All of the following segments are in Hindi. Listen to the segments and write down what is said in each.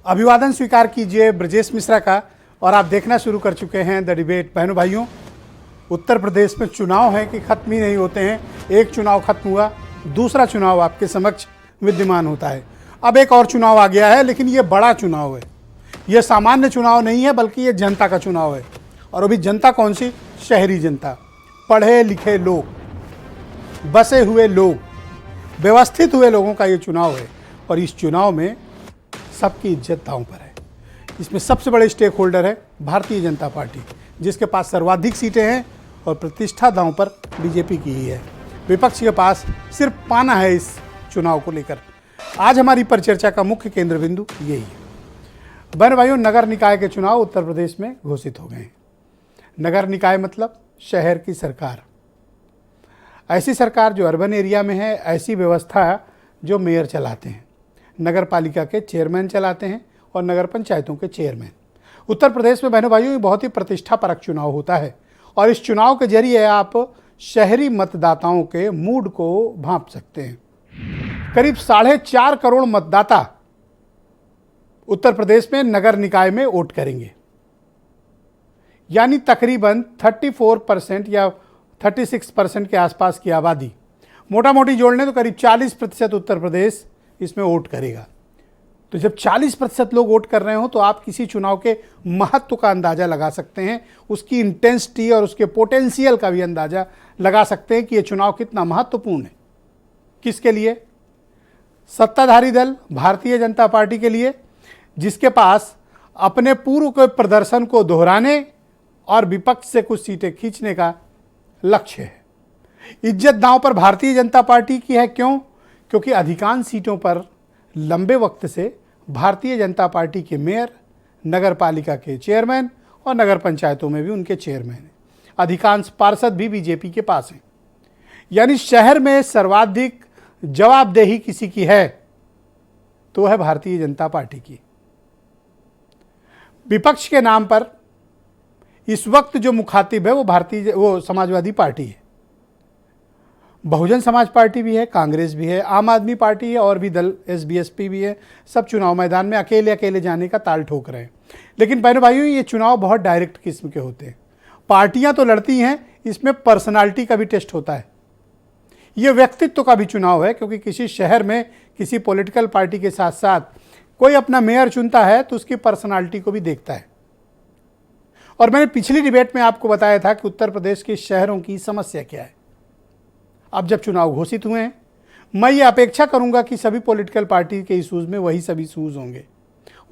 अभिवादन स्वीकार कीजिए ब्रजेश मिश्रा का। और आप देखना शुरू कर चुके हैं द डिबेट। बहनों भाइयों, उत्तर प्रदेश में चुनाव है कि खत्म ही नहीं होते हैं। एक चुनाव खत्म हुआ, दूसरा चुनाव आपके समक्ष विद्यमान होता है। अब एक और चुनाव आ गया है, लेकिन ये बड़ा चुनाव है। ये सामान्य चुनाव नहीं है, बल्कि ये जनता का चुनाव है। और अभी जनता कौन सी? शहरी जनता, पढ़े लिखे लोग, बसे हुए लोग, व्यवस्थित हुए लोगों का ये चुनाव है। और इस चुनाव में सबकी इज्जत दांव पर है। इसमें सबसे बड़े स्टेक होल्डर है भारतीय जनता पार्टी, जिसके पास सर्वाधिक सीटें हैं और प्रतिष्ठा दांव पर बीजेपी की ही है। विपक्ष के पास सिर्फ पाना है इस चुनाव को लेकर। आज हमारी परिचर्चा का मुख्य केंद्र बिंदु यही है। बहन भाइयों, नगर निकाय के चुनाव उत्तर प्रदेश में घोषित हो गए हैं। नगर निकाय मतलब शहर की सरकार, ऐसी सरकार जो अर्बन एरिया में है, ऐसी व्यवस्था जो मेयर चलाते हैं, नगर पालिका के चेयरमैन चलाते हैं और नगर पंचायतों के चेयरमैन। उत्तर प्रदेश में बहनों भाइयों ये बहुत ही प्रतिष्ठापरक चुनाव होता है। और इस चुनाव के जरिए आप शहरी मतदाताओं के मूड को भांप सकते हैं। करीब 4.5 करोड़ मतदाता उत्तर प्रदेश में नगर निकाय में वोट करेंगे, यानी तकरीबन 34% या 36% के आसपास की आबादी, मोटा मोटी जोड़ लें तो करीब 40% उत्तर प्रदेश इसमें वोट करेगा। तो जब 40% लोग वोट कर रहे हो तो आप किसी चुनाव के महत्व का अंदाजा लगा सकते हैं, उसकी इंटेंसिटी और उसके पोटेंशियल का भी अंदाजा लगा सकते हैं कि यह चुनाव कितना महत्वपूर्ण है। किसके लिए? सत्ताधारी दल भारतीय जनता पार्टी के लिए, जिसके पास अपने पूर्व के प्रदर्शन को दोहराने और विपक्ष से कुछ सीटें खींचने का लक्ष्य है। इज्जत दांव पर भारतीय जनता पार्टी की है। क्यों? क्योंकि अधिकांश सीटों पर लंबे वक्त से भारतीय जनता पार्टी के मेयर, नगर पालिका के चेयरमैन और नगर पंचायतों में भी उनके चेयरमैन हैं। अधिकांश पार्षद भी बीजेपी के पास हैं। यानी शहर में सर्वाधिक जवाबदेही किसी की है तो है भारतीय जनता पार्टी की। विपक्ष के नाम पर इस वक्त जो मुखातिब है वो समाजवादी पार्टी है, बहुजन समाज पार्टी भी है, कांग्रेस भी है, आम आदमी पार्टी है और भी दल एसबीएसपी भी है। सब चुनाव मैदान में अकेले अकेले जाने का ताल ठोक रहे हैं। लेकिन बहनों भाइयों, ये चुनाव बहुत डायरेक्ट किस्म के होते हैं। पार्टियां तो लड़ती हैं, इसमें पर्सनालिटी का भी टेस्ट होता है। ये व्यक्तित्व का भी चुनाव है, क्योंकि किसी शहर में किसी पॉलिटिकल पार्टी के साथ साथ कोई अपना मेयर चुनता है तो उसकी पर्सनालिटी को भी देखता है। और मैंने पिछली डिबेट में आपको बताया था कि उत्तर प्रदेश के शहरों की समस्या क्या है। अब जब चुनाव घोषित हुए हैं, मैं ये अपेक्षा करूंगा कि सभी पॉलिटिकल पार्टी के इशूज़ में वही सब इशूज़ होंगे,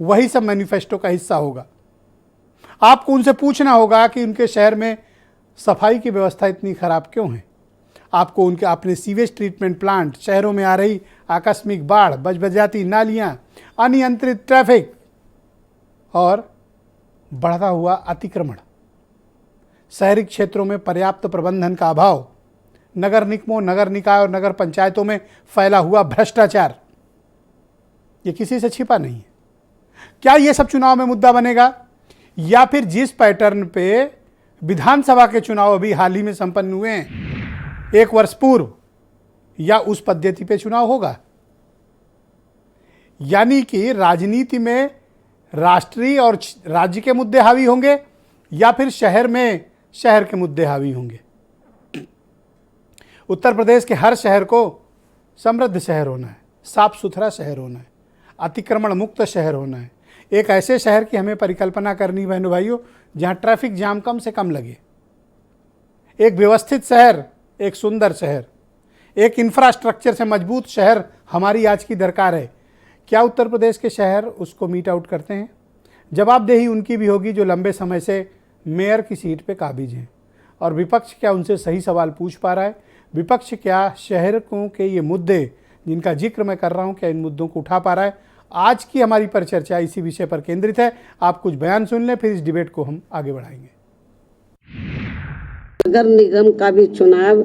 वही सब मैनिफेस्टो का हिस्सा होगा। आपको उनसे पूछना होगा कि उनके शहर में सफाई की व्यवस्था इतनी खराब क्यों है। आपको उनके अपने सीवेज ट्रीटमेंट प्लांट, शहरों में आ रही आकस्मिक बाढ़, बजबजाती नालियाँ, अनियंत्रित ट्रैफिक और बढ़ता हुआ अतिक्रमण, शहरी क्षेत्रों में पर्याप्त प्रबंधन का अभाव, नगर निगमों, नगर निकाय और नगर पंचायतों में फैला हुआ भ्रष्टाचार, ये किसी से छिपा नहीं है। क्या ये सब चुनाव में मुद्दा बनेगा, या फिर जिस पैटर्न पे विधानसभा के चुनाव अभी हाल ही में संपन्न हुए हैं 1 वर्ष पूर्व, या उस पद्धति पे चुनाव होगा? यानी कि राजनीति में राष्ट्रीय और राज्य के मुद्दे हावी होंगे, या फिर शहर में शहर के मुद्दे हावी होंगे। उत्तर प्रदेश के हर शहर को समृद्ध शहर होना है, साफ सुथरा शहर होना है, अतिक्रमण मुक्त शहर होना है। एक ऐसे शहर की हमें परिकल्पना करनी बहनों भाइयों जहां ट्रैफिक जाम कम से कम लगे। एक व्यवस्थित शहर, एक सुंदर शहर, एक इंफ्रास्ट्रक्चर से मजबूत शहर हमारी आज की दरकार है। क्या उत्तर प्रदेश के शहर उसको मीट आउट करते हैं? जवाबदेही उनकी भी होगी जो लंबे समय से मेयर की सीट पे काबिज हैं। और विपक्ष क्या उनसे सही सवाल पूछ पा रहा है? विपक्ष क्या शहरों के ये मुद्दे जिनका जिक्र मैं कर रहा हूं, क्या इन मुद्दों को उठा पा रहा है? आज की हमारी परिचर्चा इसी विषय पर केंद्रित है। आप कुछ बयान सुन लें, फिर इस डिबेट को हम आगे बढ़ाएंगे। नगर निगम का भी चुनाव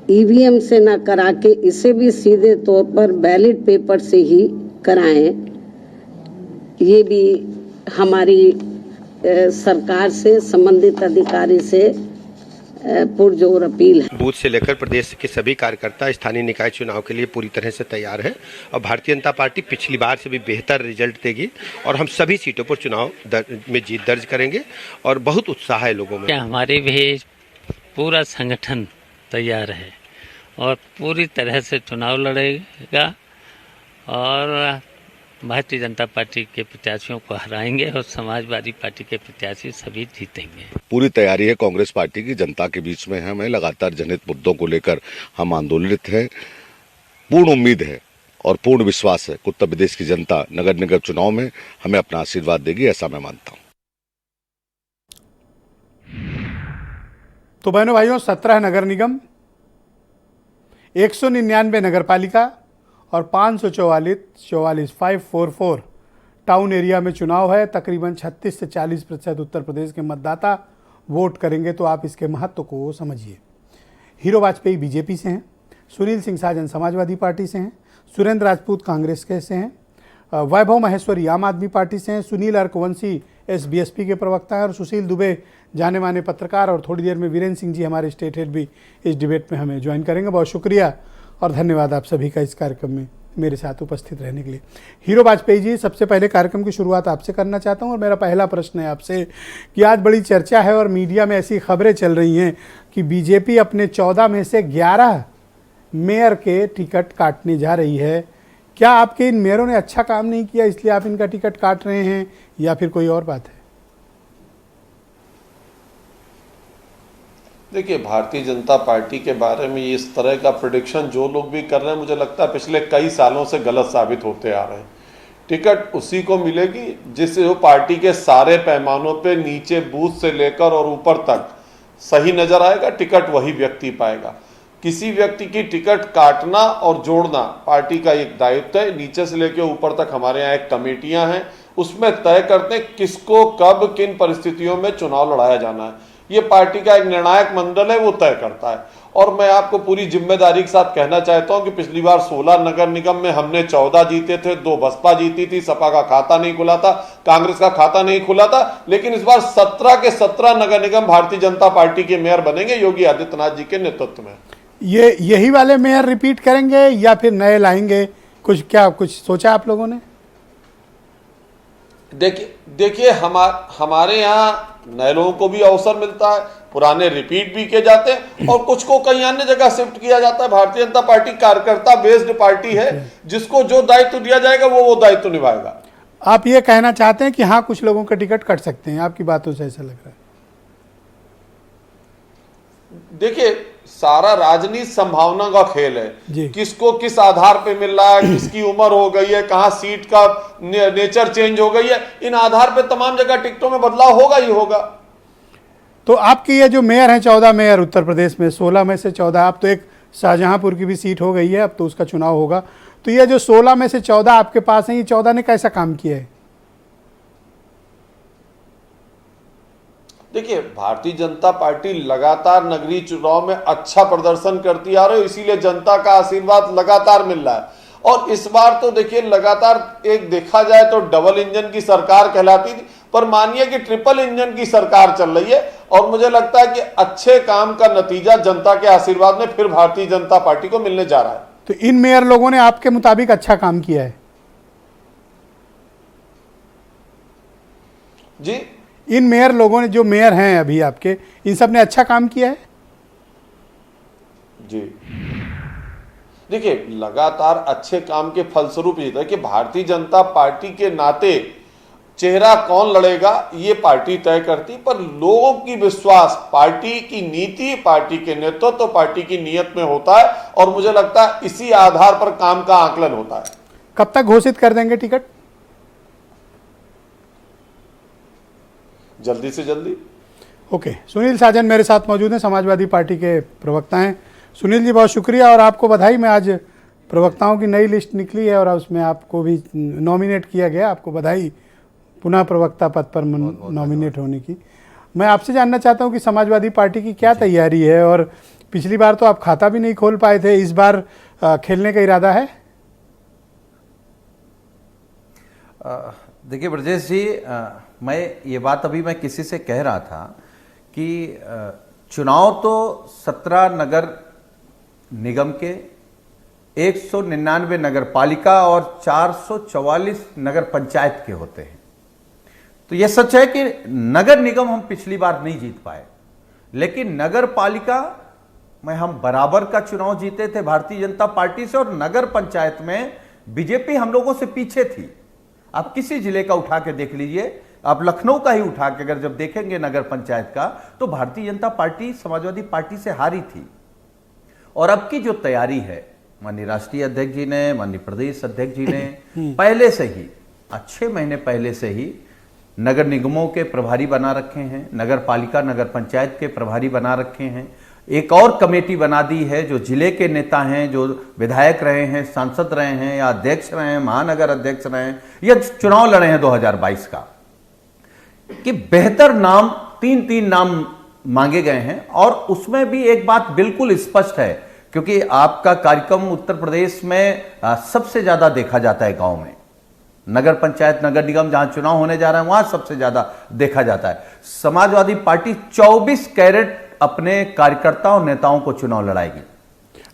ईवीएम से न करा के इसे भी सीधे तौर पर बैलेट पेपर से ही कराएं। ये भी हमारी सरकार से, संबंधित अधिकारी से पुरजोर अपील है। बूथ से लेकर प्रदेश के सभी कार्यकर्ता स्थानीय निकाय चुनाव के लिए पूरी तरह से तैयार है और भारतीय जनता पार्टी पिछली बार से भी बेहतर रिजल्ट देगी और हम सभी सीटों पर चुनाव में जीत दर्ज करेंगे और बहुत उत्साह है लोगों में। हमारे भी पूरा संगठन तैयार है और पूरी तरह से चुनाव लड़ेगा और भारतीय जनता पार्टी के प्रत्याशियों को हराएंगे और समाजवादी पार्टी के प्रत्याशी सभी जीतेंगे। पूरी तैयारी है कांग्रेस पार्टी की, जनता के बीच में है, हमें लगातार जनहित मुद्दों को लेकर हम आंदोलित हैं। पूर्ण उम्मीद है और पूर्ण विश्वास है कि उत्तर प्रदेश की जनता नगर निगम चुनाव में हमें अपना आशीर्वाद देगी, ऐसा मैं मानता हूँ। तो बहनों भाइयों, 17 नगर निगम, 199 नगर पालिका और 544 टाउन एरिया में चुनाव है। तकरीबन 36 से 40% उत्तर प्रदेश के मतदाता वोट करेंगे। तो आप इसके महत्व को समझिए। हीरो वाजपेयी बीजेपी से हैं, सुनील सिंह साजन समाजवादी पार्टी से हैं, सुरेंद्र राजपूत कांग्रेस के से हैं, वैभव महेश्वरी आम आदमी पार्टी से हैं, सुनील अर्कवंशी एसबीएसपी के प्रवक्ता हैं और सुशील दुबे जाने माने पत्रकार। और थोड़ी देर में वीरेंद्र सिंह जी हमारे स्टेट हेड भी इस डिबेट में हमें ज्वाइन करेंगे। बहुत शुक्रिया और धन्यवाद आप सभी का इस कार्यक्रम में मेरे साथ उपस्थित रहने के लिए। हीरो वाजपेयी जी, सबसे पहले कार्यक्रम की शुरुआत आपसे करना चाहता हूं और मेरा पहला प्रश्न है आपसे कि आज बड़ी चर्चा है और मीडिया में ऐसी खबरें चल रही हैं कि बीजेपी अपने 14 में से 11 मेयर के टिकट काटने जा रही है। क्या आपके इन मेयरों ने अच्छा काम नहीं किया इसलिए आप इनका टिकट काट रहे हैं या फिर कोई और बात है? देखिए, भारतीय जनता पार्टी के बारे में इस तरह का प्रेडिक्शन जो लोग भी कर रहे हैं, मुझे लगता है पिछले कई सालों से गलत साबित होते आ रहे हैं। टिकट उसी को मिलेगी जिससे वो पार्टी के सारे पैमानों पे नीचे बूथ से लेकर और ऊपर तक सही नजर आएगा, टिकट वही व्यक्ति पाएगा। किसी व्यक्ति की टिकट काटना और जोड़ना पार्टी का एक दायित्व है। नीचे से लेकर ऊपर तक हमारे यहाँ एक कमेटियां हैं, उसमें तय करते हैं किसको कब किन परिस्थितियों में चुनाव लड़ाया जाना है। ये पार्टी का एक निर्णायक मंडल है, वो तय करता है। और मैं आपको पूरी जिम्मेदारी के साथ कहना चाहता हूं कि पिछली बार 16 नगर निगम में हमने 14 जीते थे, 2 बसपा जीती थी, सपा का खाता नहीं खुला था, कांग्रेस का खाता नहीं खुला था। लेकिन इस बार 17 के 17 नगर निगम भारतीय जनता पार्टी के मेयर बनेंगे योगी आदित्यनाथ जी के नेतृत्व में। यही वाले मेयर रिपीट करेंगे या फिर नए लाएंगे? कुछ सोचा आप लोगों ने? देखिए हमारे यहाँ नए लोगों को भी अवसर मिलता है, पुराने रिपीट भी किए जाते हैं और कुछ को कई अन्य जगह शिफ्ट किया जाता है। भारतीय जनता पार्टी कार्यकर्ता बेस्ड पार्टी है, जिसको जो दायित्व दिया जाएगा वो दायित्व निभाएगा। आप ये कहना चाहते हैं कि हाँ, कुछ लोगों का टिकट कट सकते हैं? आपकी बातों से ऐसा लग रहा है। देखिए, सारा राजनीति संभावना का खेल जी। है। किसको किस आधार पे मिल रहा है, किसकी उम्र हो गई है, कहां सीट का नेचर चेंज हो गई है, इन आधार पे तमाम जगह टिकटों में बदलाव होगा ही होगा। तो आपके ये जो मेयर हैं, 14 मेयर उत्तर प्रदेश में, 16 में से 14, अब तो एक शाहजहांपुर की भी सीट हो गई है, अब तो उसका चुनाव होगा। तो ये जो 16 में से 14 आपके पास हैं, ये 14 ने कैसा काम किया है? देखिए, भारतीय जनता पार्टी लगातार नगरीय चुनाव में अच्छा प्रदर्शन करती आ रही है, इसीलिए जनता का आशीर्वाद लगातार मिल रहा है। और इस बार तो देखिए, लगातार एक देखा जाए तो डबल इंजन की सरकार कहलाती थी, पर मानिए कि ट्रिपल इंजन की सरकार चल रही है। और मुझे लगता है कि अच्छे काम का नतीजा जनता के आशीर्वाद में फिर भारतीय जनता पार्टी को मिलने जा रहा है। तो इन मेयर लोगों ने आपके मुताबिक अच्छा काम किया है? जी, इन मेयर लोगों ने, जो मेयर हैं अभी आपके, इन सब ने अच्छा काम किया है? जी, देखिए, लगातार अच्छे काम के फलस्वरूप ये था कि भारतीय जनता पार्टी के नाते चेहरा कौन लड़ेगा ये पार्टी तय करती, पर लोगों की विश्वास पार्टी की नीति, पार्टी के नेतृत्व तो पार्टी की नीयत में होता है। और मुझे लगता है इसी आधार पर काम का आकलन होता है। कब तक घोषित कर देंगे टिकट? जल्दी से जल्दी। ओके, सुनील साजन मेरे साथ मौजूद हैं, समाजवादी पार्टी के प्रवक्ता हैं। सुनील जी, बहुत शुक्रिया और आपको बधाई। मैं आज प्रवक्ताओं की नई लिस्ट निकली है और उसमें आपको भी नॉमिनेट किया गया, आपको बधाई पुनः प्रवक्ता पद पर नॉमिनेट होने की। मैं आपसे जानना चाहता हूं कि समाजवादी पार्टी की क्या तैयारी है, और पिछली बार तो आप खाता भी नहीं खोल पाए थे, इस बार खेलने का इरादा है? देखिए ब्रजेश जी, मैं ये बात अभी मैं किसी से कह रहा था कि चुनाव तो 17 नगर निगम के, 199 नगर पालिका और 444 नगर पंचायत के होते हैं। तो यह सच है कि नगर निगम हम पिछली बार नहीं जीत पाए, लेकिन नगर पालिका में हम बराबर का चुनाव जीते थे भारतीय जनता पार्टी से, और नगर पंचायत में बीजेपी हम लोगों से पीछे थी। आप किसी जिले का उठा के देख लीजिए, आप लखनऊ का ही उठा के अगर जब देखेंगे नगर पंचायत का, तो भारतीय जनता पार्टी समाजवादी पार्टी से हारी थी। और अब की जो तैयारी है, माननीय राष्ट्रीय अध्यक्ष जी ने, माननीय प्रदेश अध्यक्ष जी ने पहले से ही 6 महीने पहले से ही नगर निगमों के प्रभारी बना रखे हैं, नगर पालिका नगर पंचायत के प्रभारी बना रखे हैं। एक और कमेटी बना दी है जो जिले के नेता हैं, जो विधायक रहे हैं, सांसद रहे हैं, या अध्यक्ष रहे हैं, महानगर अध्यक्ष रहे हैं, या चुनाव लड़े हैं 2022 का, कि बेहतर नाम 3 नाम मांगे गए हैं। और उसमें भी एक बात बिल्कुल स्पष्ट है, क्योंकि आपका कार्यक्रम उत्तर प्रदेश में सबसे ज्यादा देखा जाता है गांव में, नगर पंचायत नगर निगम जहां चुनाव होने जा रहे हैं वहां सबसे ज्यादा देखा जाता है। समाजवादी पार्टी 24 कैरेट अपने कार्यकर्ताओं नेताओं को चुनाव लड़ाएगी।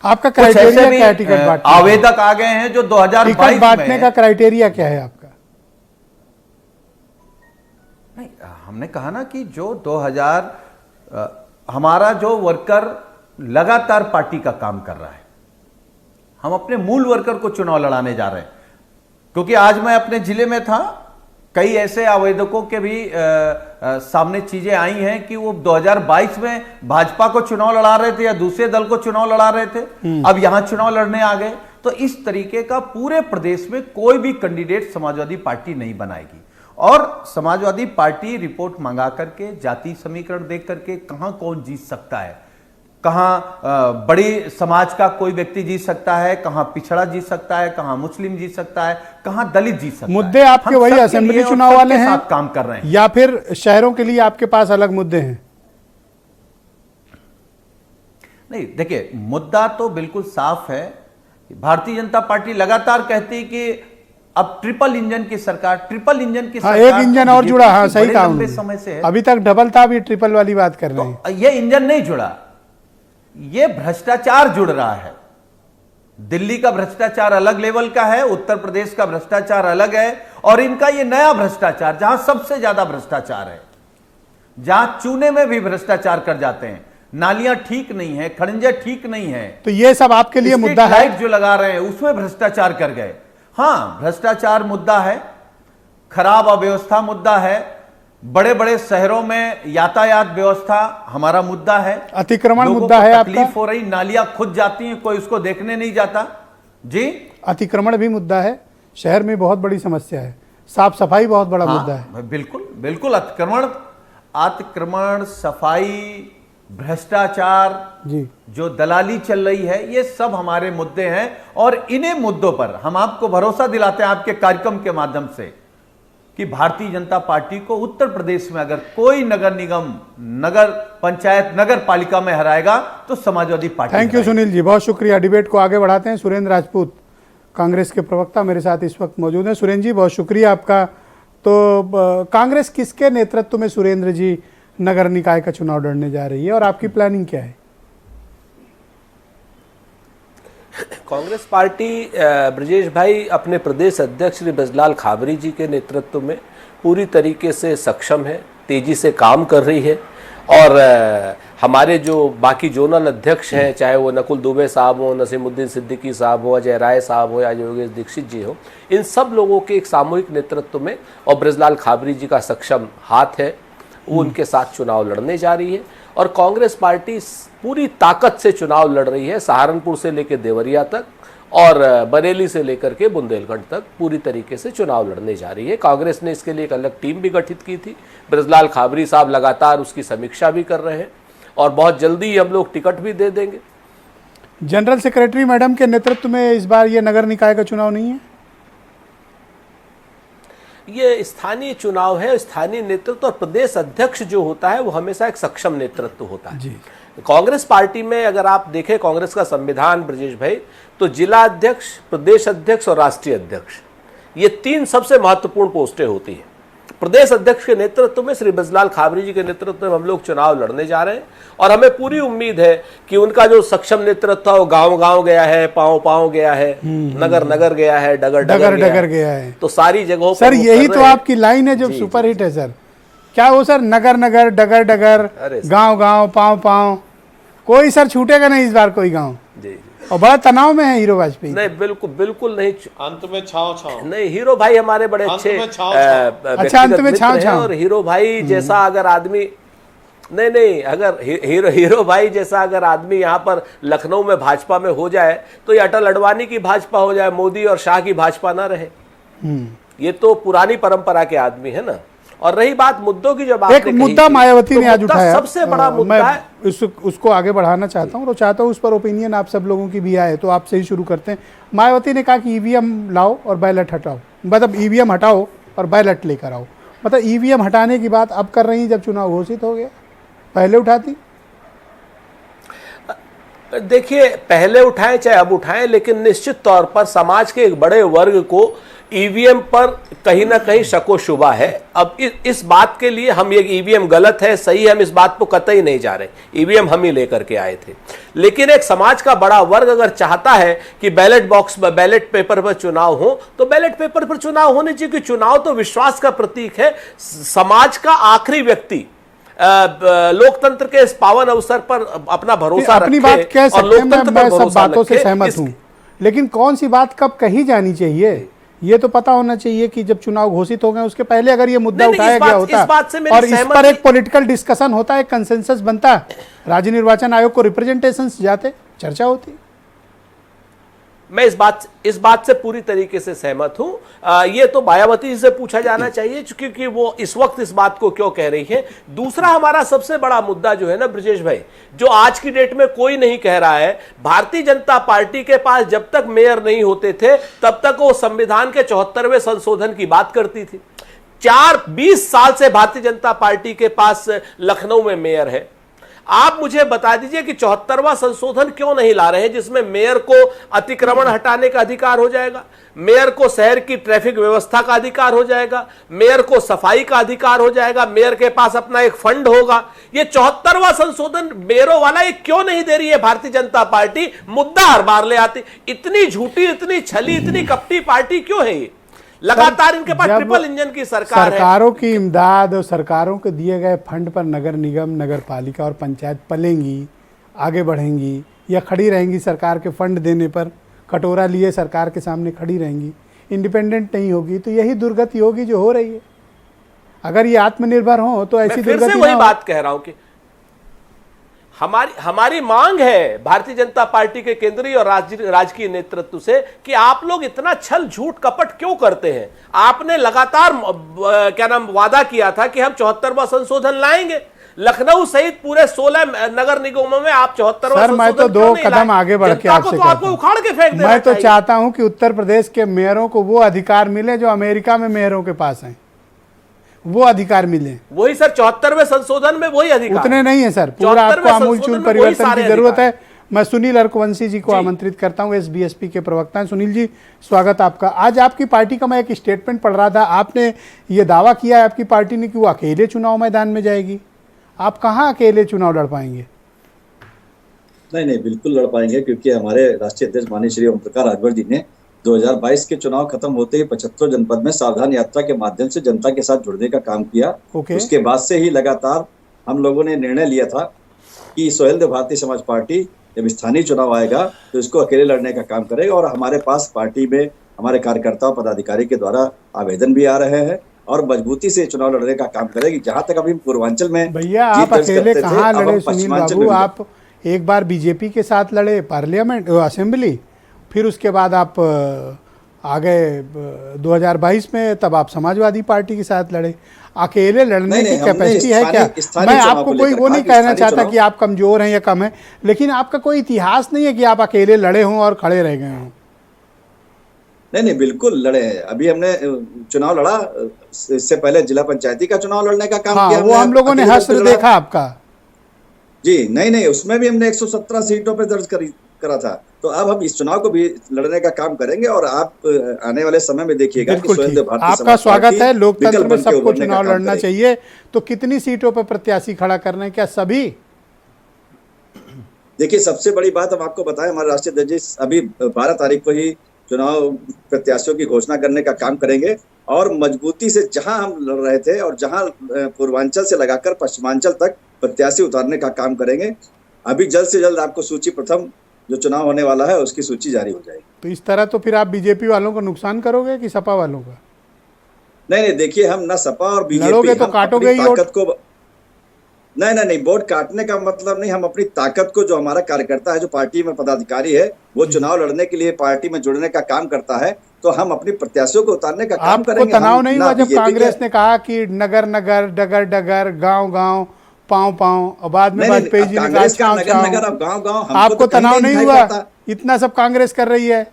आपका क्राइटेरिया क्या है टिकट बांटने? आवेदक आ गए हैं जो 2022 टिकट बांटने का क्राइटेरिया क्या है आपका? नहीं, हमने कहा ना कि जो 2000 हमारा जो वर्कर लगातार पार्टी का काम कर रहा है, हम अपने मूल वर्कर को चुनाव लड़ाने जा रहे हैं। क्योंकि आज मैं अपने जिले में था, कई ऐसे आवेदकों के भी सामने चीजें आई हैं कि वो 2022 में भाजपा को चुनाव लड़ा रहे थे या दूसरे दल को चुनाव लड़ा रहे थे, अब यहां चुनाव लड़ने आ गए। तो इस तरीके का पूरे प्रदेश में कोई भी कैंडिडेट समाजवादी पार्टी नहीं बनाएगी। और समाजवादी पार्टी रिपोर्ट मंगा करके, जाति समीकरण देख करके कहां कौन जीत सकता है, कहां बड़ी समाज का कोई व्यक्ति जीत सकता है, कहां पिछड़ा जीत सकता है, कहां मुस्लिम जीत सकता है, कहां दलित जीत सकता है। मुद्दे आपके वही असेंबली चुनाव वाले हैं, काम कर रहे हैं, या फिर शहरों के लिए आपके पास अलग मुद्दे हैं? नहीं, देखिए, मुद्दा तो बिल्कुल साफ है। भारतीय जनता पार्टी लगातार कहती है कि अब ट्रिपल इंजन की सरकार, ट्रिपल इंजन की सरकार, एक इंजन और जुड़ा। हाँ, सही कहा लंबे समय से है। अभी तक डबल था, अभी ट्रिपल वाली बात कर रहे हैं। तो ये इंजन नहीं जुड़ा, ये भ्रष्टाचार जुड़ रहा है। दिल्ली का भ्रष्टाचार अलग लेवल का है, उत्तर प्रदेश का भ्रष्टाचार अलग है, और इनका ये नया भ्रष्टाचार जहां सबसे ज्यादा भ्रष्टाचार है, जहां चूने में भी भ्रष्टाचार कर जाते हैं, नालियां ठीक नहीं है, खड़ंजे ठीक नहीं है, तो ये सब आपके लिए मुद्दा है? लाइट जो लगा रहे हैं उसमें भ्रष्टाचार कर गए। हाँ, भ्रष्टाचार मुद्दा है, खराब अव्यवस्था मुद्दा है, बड़े बड़े शहरों में यातायात व्यवस्था हमारा मुद्दा है, अतिक्रमण मुद्दा है आपका? तकलीफ हो रही, नालियां खुद जाती हैं, कोई उसको देखने नहीं जाता। जी, अतिक्रमण भी मुद्दा है, शहर में बहुत बड़ी समस्या है, साफ सफाई बहुत बड़ा मुद्दा है। बिल्कुल बिल्कुल, अतिक्रमण, सफाई, भ्रष्टाचार, जी, जो दलाली चल रही है, ये सब हमारे मुद्दे हैं। और इन्हीं मुद्दों पर हम आपको भरोसा दिलाते हैं आपके कार्यक्रम के माध्यम से कि भारतीय जनता पार्टी को उत्तर प्रदेश में अगर कोई नगर निगम, नगर पंचायत, नगर पालिका में हराएगा तो समाजवादी पार्टी। थैंक यू सुनील जी, बहुत शुक्रिया। डिबेट को आगे बढ़ाते हैं। सुरेंद्र राजपूत, कांग्रेस के प्रवक्ता, मेरे साथ इस वक्त मौजूद हैं। सुरेंद्र जी, बहुत शुक्रिया आपका। तो कांग्रेस किसके नेतृत्व में, सुरेंद्र जी, नगर निकाय का चुनाव लड़ने जा रही है और आपकी प्लानिंग क्या है? कांग्रेस पार्टी ब्रजेश भाई अपने प्रदेश अध्यक्ष श्री ब्रजलाल खाबरी जी के नेतृत्व में पूरी तरीके से सक्षम है, तेजी से काम कर रही है। और हमारे जो बाकी जोनल अध्यक्ष हैं, चाहे वो नकुल दुबे साहब हो, नसीमुद्दीन सिद्दीकी साहब हो, अजय राय साहब हो या योगेश दीक्षित जी हो, इन सब लोगों के एक सामूहिक नेतृत्व में और ब्रजलाल खाबरी जी का सक्षम हाथ है, वो उनके साथ चुनाव लड़ने जा रही है। और कांग्रेस पार्टी पूरी ताकत से चुनाव लड़ रही है, सहारनपुर से लेकर देवरिया तक और बरेली से लेकर के बुंदेलखंड तक पूरी तरीके से चुनाव लड़ने जा रही है। कांग्रेस ने इसके लिए एक अलग टीम भी गठित की थी, ब्रजलाल खाबरी साहब लगातार उसकी समीक्षा भी कर रहे हैं और बहुत जल्दी हम लोग टिकट भी दे देंगे। जनरल सेक्रेटरी मैडम के नेतृत्व में इस बार ये नगर निकाय का चुनाव नहीं है? ये स्थानीय चुनाव है, स्थानीय नेतृत्व और प्रदेश अध्यक्ष जो होता है वो हमेशा एक सक्षम नेतृत्व होता है। जी। कांग्रेस पार्टी में अगर आप देखें कांग्रेस का संविधान ब्रजेश भाई, तो जिला अध्यक्ष, प्रदेश अध्यक्ष और राष्ट्रीय अध्यक्ष, ये 3 सबसे महत्वपूर्ण पोस्टें होती हैं। प्रदेश अध्यक्ष के नेतृत्व में, श्री बजलाल खाबरी जी के नेतृत्व में हम लोग चुनाव लड़ने जा रहे हैं और हमें पूरी उम्मीद है कि उनका जो सक्षम नेतृत्व है वो गांव गांव गया है, पांव पांव गया है, नगर नगर गया है, डगर डगर गया है। तो सारी जगहों सर यही तो आपकी लाइन है जो सुपर हिट है सर। क्या वो सर, नगर नगर, डगर डगर, गांव गांव, पांव पांव, कोई सर छूटेगा नहीं इस बार कोई गांव। जी और बड़ा तनाव में है हीरो वाजपेयी। नहीं, बिल्कुल बिल्कुल नहीं। अंत में छाव छाव नहीं, हीरो भाई हमारे बड़े अच्छे अच्छा, अंत में छाव छाव। और हीरो भाई जैसा अगर आदमी नहीं अगर हीरो भाई जैसा अगर आदमी यहाँ पर लखनऊ में भाजपा में हो जाए तो ये अटल अडवाणी की भाजपा हो जाए, मोदी और शाह की भाजपा ना रहे। ये तो पुरानी परंपरा के आदमी है ना। और रही बात मुद्दों की, जब एक मुद्दा मायावती ने आज उठाया, सबसे बड़ा मुद्दा है, उसको आगे बढ़ाना चाहता हूँ और चाहता हूँ उस पर ओपिनियन आप सब लोगों की भी आए, तो आपसे ही शुरू करते हैं। मायावती ने कहा कि ईवीएम लाओ और बैलेट हटाओ, मतलब ईवीएम हटाओ और बैलेट लेकर आओ। मतलब ईवीएम हटाने की बात अब कर रही है जब चुनाव घोषित हो गया, पहले उठाती। देखिए, पहले उठाएं चाहे अब उठाएं, लेकिन निश्चित तौर पर समाज के एक बड़े वर्ग को ईवीएम पर कहीं ना कहीं शको शुबा है। अब इस बात के लिए हम ये ईवीएम गलत है सही है, हम इस बात को कतई नहीं जा रहे। ईवीएम हम ही लेकर के आए थे, लेकिन एक समाज का बड़ा वर्ग अगर चाहता है कि बैलेट बॉक्स पर, बैलेट पेपर पर चुनाव हो, तो बैलेट पेपर पर चुनाव होने चाहिए। कि चुनाव तो विश्वास का प्रतीक है। समाज का आखिरी व्यक्ति लोकतंत्र के इस पावन अवसर पर अपना भरोसा अपनी रखे बात कह सकते हैं। मैं सब बातों से रखे। सहमत हूं, लेकिन कौन सी बात कब कही जानी चाहिए ये तो पता होना चाहिए कि जब चुनाव घोषित हो गए उसके पहले अगर ये मुद्दा उठाया गया होता और इस पर एक पॉलिटिकल डिस्कशन होता, एक कंसेंसस बनता, राज्य निर्वाचन आयोग को रिप्रेजेंटेशंस जाते, चर्चा होती। मैं इस बात से पूरी तरीके से सहमत हूं। ये तो मायावती जी से पूछा जाना चाहिए क्योंकि वो इस वक्त इस बात को क्यों कह रही है। दूसरा हमारा सबसे बड़ा मुद्दा जो है ना ब्रजेश भाई, जो आज की डेट में कोई नहीं कह रहा है, भारतीय जनता पार्टी के पास जब तक मेयर नहीं होते थे तब तक वो संविधान के 74वें संशोधन की बात करती थी। 20 साल से भारतीय जनता पार्टी के पास लखनऊ में मेयर है। आप मुझे बता दीजिए कि 74वां संशोधन क्यों नहीं ला रहे हैं जिसमें मेयर को अतिक्रमण हटाने का अधिकार हो जाएगा, मेयर को शहर की ट्रैफिक व्यवस्था का अधिकार हो जाएगा, मेयर को सफाई का अधिकार हो जाएगा, मेयर के पास अपना एक फंड होगा। ये 74वां संशोधन मेयरों वाला ये क्यों नहीं दे रही है भारतीय जनता पार्टी? मुद्दा हर बार ले आती। इतनी झूठी, इतनी छली, इतनी कपटी पार्टी क्यों है ये? लगातार इनके पास ट्रिपल इंजन की सरकार है। सरकारों की इमदाद और सरकारों को दिए गए फंड पर नगर निगम, नगर पालिका और पंचायत पलेंगी, आगे बढ़ेंगी या खड़ी रहेंगी? सरकार के फंड देने पर कटोरा लिए सरकार के सामने खड़ी रहेंगी, इंडिपेंडेंट नहीं होगी। तो यही दुर्गति होगी जो हो रही है। अगर ये आत्मनिर्भर हो तो ऐसी दुर्गति फिर से वही बात कह रहा हूं कि हमारी मांग है भारतीय जनता पार्टी के केंद्रीय और राजकीय नेतृत्व से कि आप लोग इतना छल झूठ कपट क्यों करते हैं? आपने लगातार वादा किया था कि हम 74वां संशोधन लाएंगे। लखनऊ सहित पूरे 16 नगर निगमों में आप 74वां सर, मैं तो 2 कदम आगे बढ़ के आपसे आपको उखाड़ के फेंक देना। मैं तो चाहता हूं कि उत्तर प्रदेश के मेयरों को वो अधिकार मिले जो अमेरिका में मेयरों के पास हैं, वो अधिकार मिले। वही सर 74वें संशोधन में वही अधिकार उतने नहीं है सर, पूरा आपको आमूलचूल परिवर्तन की जरूरत है। मैं सुनील अर्कवंशी जी को आमंत्रित करता हूं, एसबीएसपी के प्रवक्ता हैं। सुनील जी, स्वागत आपका। आज आपकी पार्टी का मैं एक स्टेटमेंट पढ़ रहा था, आपने ये दावा किया है आपकी पार्टी ने कि वो अकेले चुनाव मैदान में जाएगी। आप कहाँ अकेले चुनाव लड़ पाएंगे? नहीं, बिल्कुल लड़ पाएंगे, क्योंकि हमारे राष्ट्रीय अध्यक्ष माननीय श्री ओम प्रकाश राजभर जी ने 2022 के चुनाव खत्म होते ही 75 जनपद में सावधान यात्रा के माध्यम से जनता के साथ जुड़ने का काम किया। उसके बाद से ही लगातार हम लोगों ने निर्णय लिया था कि सोहेलदेव भारतीय समाज पार्टी जब स्थानीय चुनाव आएगा तो इसको अकेले लड़ने का काम करेगा। और हमारे पास पार्टी में हमारे कार्यकर्ताओं पदाधिकारी के द्वारा आवेदन भी आ रहे हैं और मजबूती से चुनाव लड़ने का काम करेंगे। जहां तक अभी पूर्वांचल में भैया आप अकेले कहाँ लड़े सुनील बाबू? आप एक बार बीजेपी के साथ लड़े पार्लियामेंट असेंबली, फिर उसके बाद आप आ गए 2022 में, तब आप समाजवादी पार्टी के साथ लड़े। अकेले लड़ने की कैपेसिटी है क्या? मैं आपको कोई वो नहीं कहना चाहता कि आप कमजोर हैं या कम हैं, लेकिन आपका कोई इतिहास नहीं है कि आप अकेले लड़े हों और खड़े रह गए हों। नहीं, बिल्कुल लड़े हैं। अभी हमने चुनाव लड़ा, इससे पहले जिला पंचायती का चुनाव लड़ने का काम किया। वो हम लोगों ने हश्र देखा आपका। जी नहीं, उसमें भी हमने 117 सीटों पे दर्ज करी करा था। तो अब हम इस चुनाव को भी लड़ने का काम करेंगे और आप आने वाले समय में देखिएगा कि बिल्कुल स्वयं ठीक। भारतीय आपका समाज स्वागत पार्टी है। लोकतंत्र विकल्प में बन के सबको उभरने का चुनाव काम लड़ना करेगी। चाहिए। तो कितनी सीटों पर प्रत्याशी खड़ा करना है, क्या सभी? देखिए, सबसे बड़ी बात हम आपको बताएं, हमारे राष्ट्रीय अध्यक्ष जी अभी 12 तारीख को ही चुनाव प्रत्याशियों की घोषणा करने का काम करेंगे और मजबूती से जहां हम लड़ रहे थे और जहां पूर्वांचल से लगाकर पश्चिमांचल तक प्रत्याशी उतारने का काम करेंगे। अभी जल्द से जल्द आपको सूची, प्रथम जो चुनाव होने वाला है उसकी सूची जारी हो जाएगी। तो इस तरह तो फिर आप बीजेपी वालों को नुकसान करोगे कि सपा वालों का? नहीं, देखिए, हम ना सपा और बीजेपी, लड़ोगे तो हम काटोगे अपनी ही वोट। ताकत को, नहीं, वोट काटने का मतलब नहीं, हम अपनी ताकत को, जो हमारा कार्यकर्ता है, जो पार्टी में पदाधिकारी है, वो चुनाव लड़ने के लिए पार्टी में जुड़ने का काम करता है, तो हम अपनी प्रत्याशियों को उतारने का काम आपको करेंगे। तनाव हम नहीं ना हुआ जब बीजेपी कांग्रेस ने कहा कि नगर नगर, डगर डगर, गांव गांव, पांव पांव, और बाद में वाजपेयी जी ने कहा कांग्रेस का छाव नगर छाव? नगर और गांव गांव आपको तनाव नहीं हुआ? इतना सब कांग्रेस कर रही है।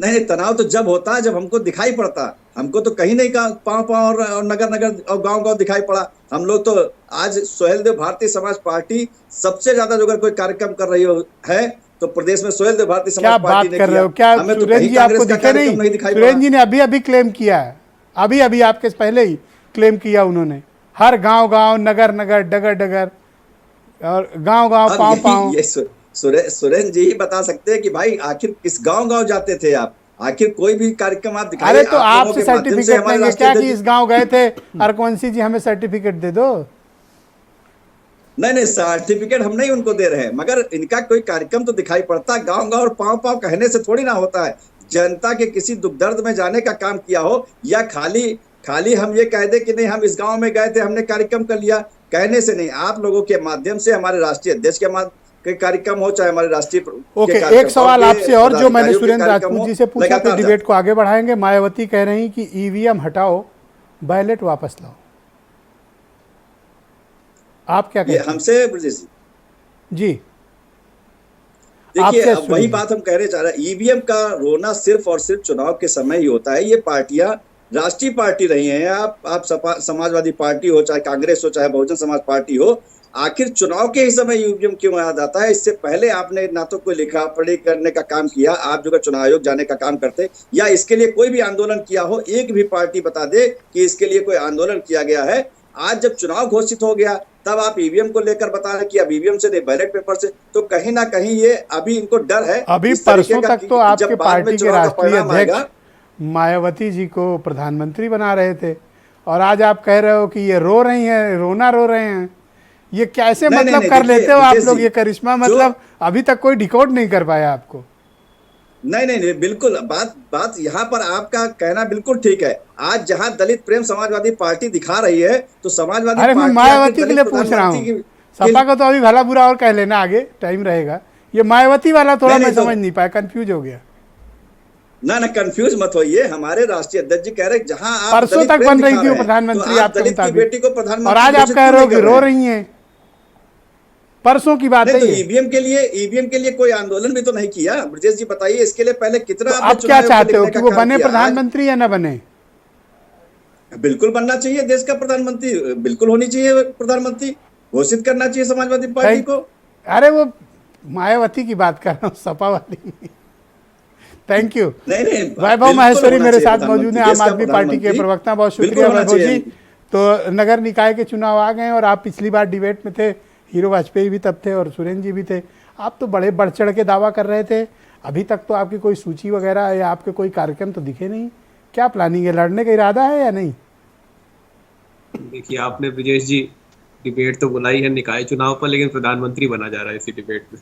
नहीं, तनाव तो जब होता है जब हमको दिखाई पड़ता। हमको तो कहीं नहीं कहा पांव पांव और नगर नगर और गांव गांव दिखाई पड़ा। हम लोग तो आज सोहेलदेव भारतीय समाज पार्टी सबसे ज्यादा जो अगर कोई कार्यक्रम कर रही है तो प्रदेश में सोहेलदेव भारतीय क्या समाज पार्टी बात ने कर रहे हो? किया। क्या हमें तो सुरेंद्र कहीं जी आपको कांग्रेस का दिखे कार्यक्रम नहीं दिखाई सुरेंद्र पड़ा। जी ने अभी अभी क्लेम किया है, अभी अभी आपके पहले ही क्लेम किया उन्होंने, हर गांव गांव, नगर नगर, डगर डगर और गांव गांव, पांव पांव। ये सुरेंद्र जी ही बता सकते हैं कि भाई आखिर किस गांव गांव जाते थे आप, आखिर कोई भी कार्यक्रम आप दिखाइए। अरे तो आपसे सर्टिफिकेट लेंगे क्या कि इस नहीं, गांव गए थे? हरकवंशी जी हमें सर्टिफिकेट दे दो। सर्टिफिकेट हम नहीं उनको दे रहे हैं, मगर इनका कोई कार्यक्रम तो दिखाई पड़ता। गांव गांव और पांव पांव कहने से थोड़ी ना होता है। जनता के किसी दुख दर्द में जाने का काम किया हो, या खाली हम ये कह दे कि नहीं हम इस गांव में गए थे, हमने कार्यक्रम कर लिया, कहने से नहीं। आप लोगों के माध्यम से, हमारे राष्ट्रीय अध्यक्ष के कार्यक्रम हो, चाहे हमारे राष्ट्रीय ओके, एक सवाल आपसे और जो मैंने सुरेंद्र राजपूत जी से पूछा, फिर डिबेट को आगे बढ़ाएंगे। मायावती कह रही कि ईवीएम हटाओ, बैलेट वापस लाओ, आप क्या कहते हैं? हमसे ब्रजेश जी, देखिए, अब वही बात हम कहने चाह रहे हैं। ईवीएम का रोना सिर्फ और सिर्फ चुनाव के समय ही होता है। ये पार्टियां राष्ट्रीय पार्टी रही हैं। आप समाजवादी पार्टी हो, चाहे कांग्रेस हो, चाहे बहुजन समाज पार्टी हो, आखिर चुनाव के ही समय ईवीएम क्यों याद आता है? इससे पहले आपने ना तो कोई लिखा पढ़ी करने का काम किया, आप जो चुनाव आयोग जाने का काम करते, या इसके लिए कोई भी आंदोलन किया हो। एक भी पार्टी बता दे कि इसके लिए कोई आंदोलन किया गया है। आज जब चुनाव घोषित हो गया तब आप ईवीएम को लेकर बता रहे कि अब ईवीएम से नहीं, बैलेट पेपर से। तो कहीं ना कहीं ये अभी इनको डर है। अभी परसों तक तो आपके पार्टी के राष्ट्रीय अध्यक्ष मायावती जी को प्रधानमंत्री बना रहे थे, और आज आप कह रहे हो कि ये रो रही हैं, रोना रो रहे हैं। ये कैसे मतलब कर लेते हो आप लोग? ये करिश्मा मतलब अभी तक कोई डिकोड नहीं कर पाया आपको। नहीं, बिल्कुल बात यहाँ पर आपका कहना बिल्कुल ठीक है। आज जहाँ दलित प्रेम समाजवादी पार्टी दिखा रही है, तो समाजवादी अरे मैं मायावती के लिए पूछ रहा हूँ, सपा को तो अभी भला बुरा और कह लेना, आगे टाइम रहेगा। ये मायावती वाला थोड़ा मैं समझ नहीं पाया, कंफ्यूज हो गया। ना कंफ्यूज मत होइए। हमारे राष्ट्रीय अध्यक्ष जी कह रहे जहाँ आप परसों तक बन रही थी वो प्रधानमंत्री आपके मुताबिक, बेटी को प्रधानमंत्री, और आज आप कह रहे हो कि रो रही हैं। परसों की बात है। तो ईवीएम के लिए कोई आंदोलन भी तो नहीं किया। ब्रजेश जी बताइए, इसके लिए पहले कितना तो आप क्या चाहते हो कि वो बने प्रधानमंत्री या ना बने? बिल्कुल बनना चाहिए देश का प्रधानमंत्री, बिल्कुल होनी चाहिए प्रधानमंत्री, घोषित करना चाहिए समाजवादी पार्टी को। अरे वो मायावती की बात कर रहा हूँ, सपा वाली। Thank you. नहीं, वैभव माहेश्वरी मेरे साथ मौजूद हैं, आम आदमी पार्टी के प्रवक्ता। बहुत शुक्रिया वैभव जी। तो नगर निकाय के चुनाव आ गए और आप पिछली बार डिबेट में थे, हीरो वाजपेयी भी तब थे और सुरेंद्र जी भी थे। आप तो बड़े बढ़ चढ़ के दावा कर रहे थे। अभी तक तो आपकी कोई सूची वगैरह या आपके कोई कार्यक्रम तो दिखे नहीं। क्या प्लानिंग है, लड़ने का इरादा है या नहीं? देखिए, आपने ब्रजेश जी डिबेट तो बुलाई है निकाय चुनाव पर, लेकिन प्रधानमंत्री बना जा रहा है इसी डिबेट में।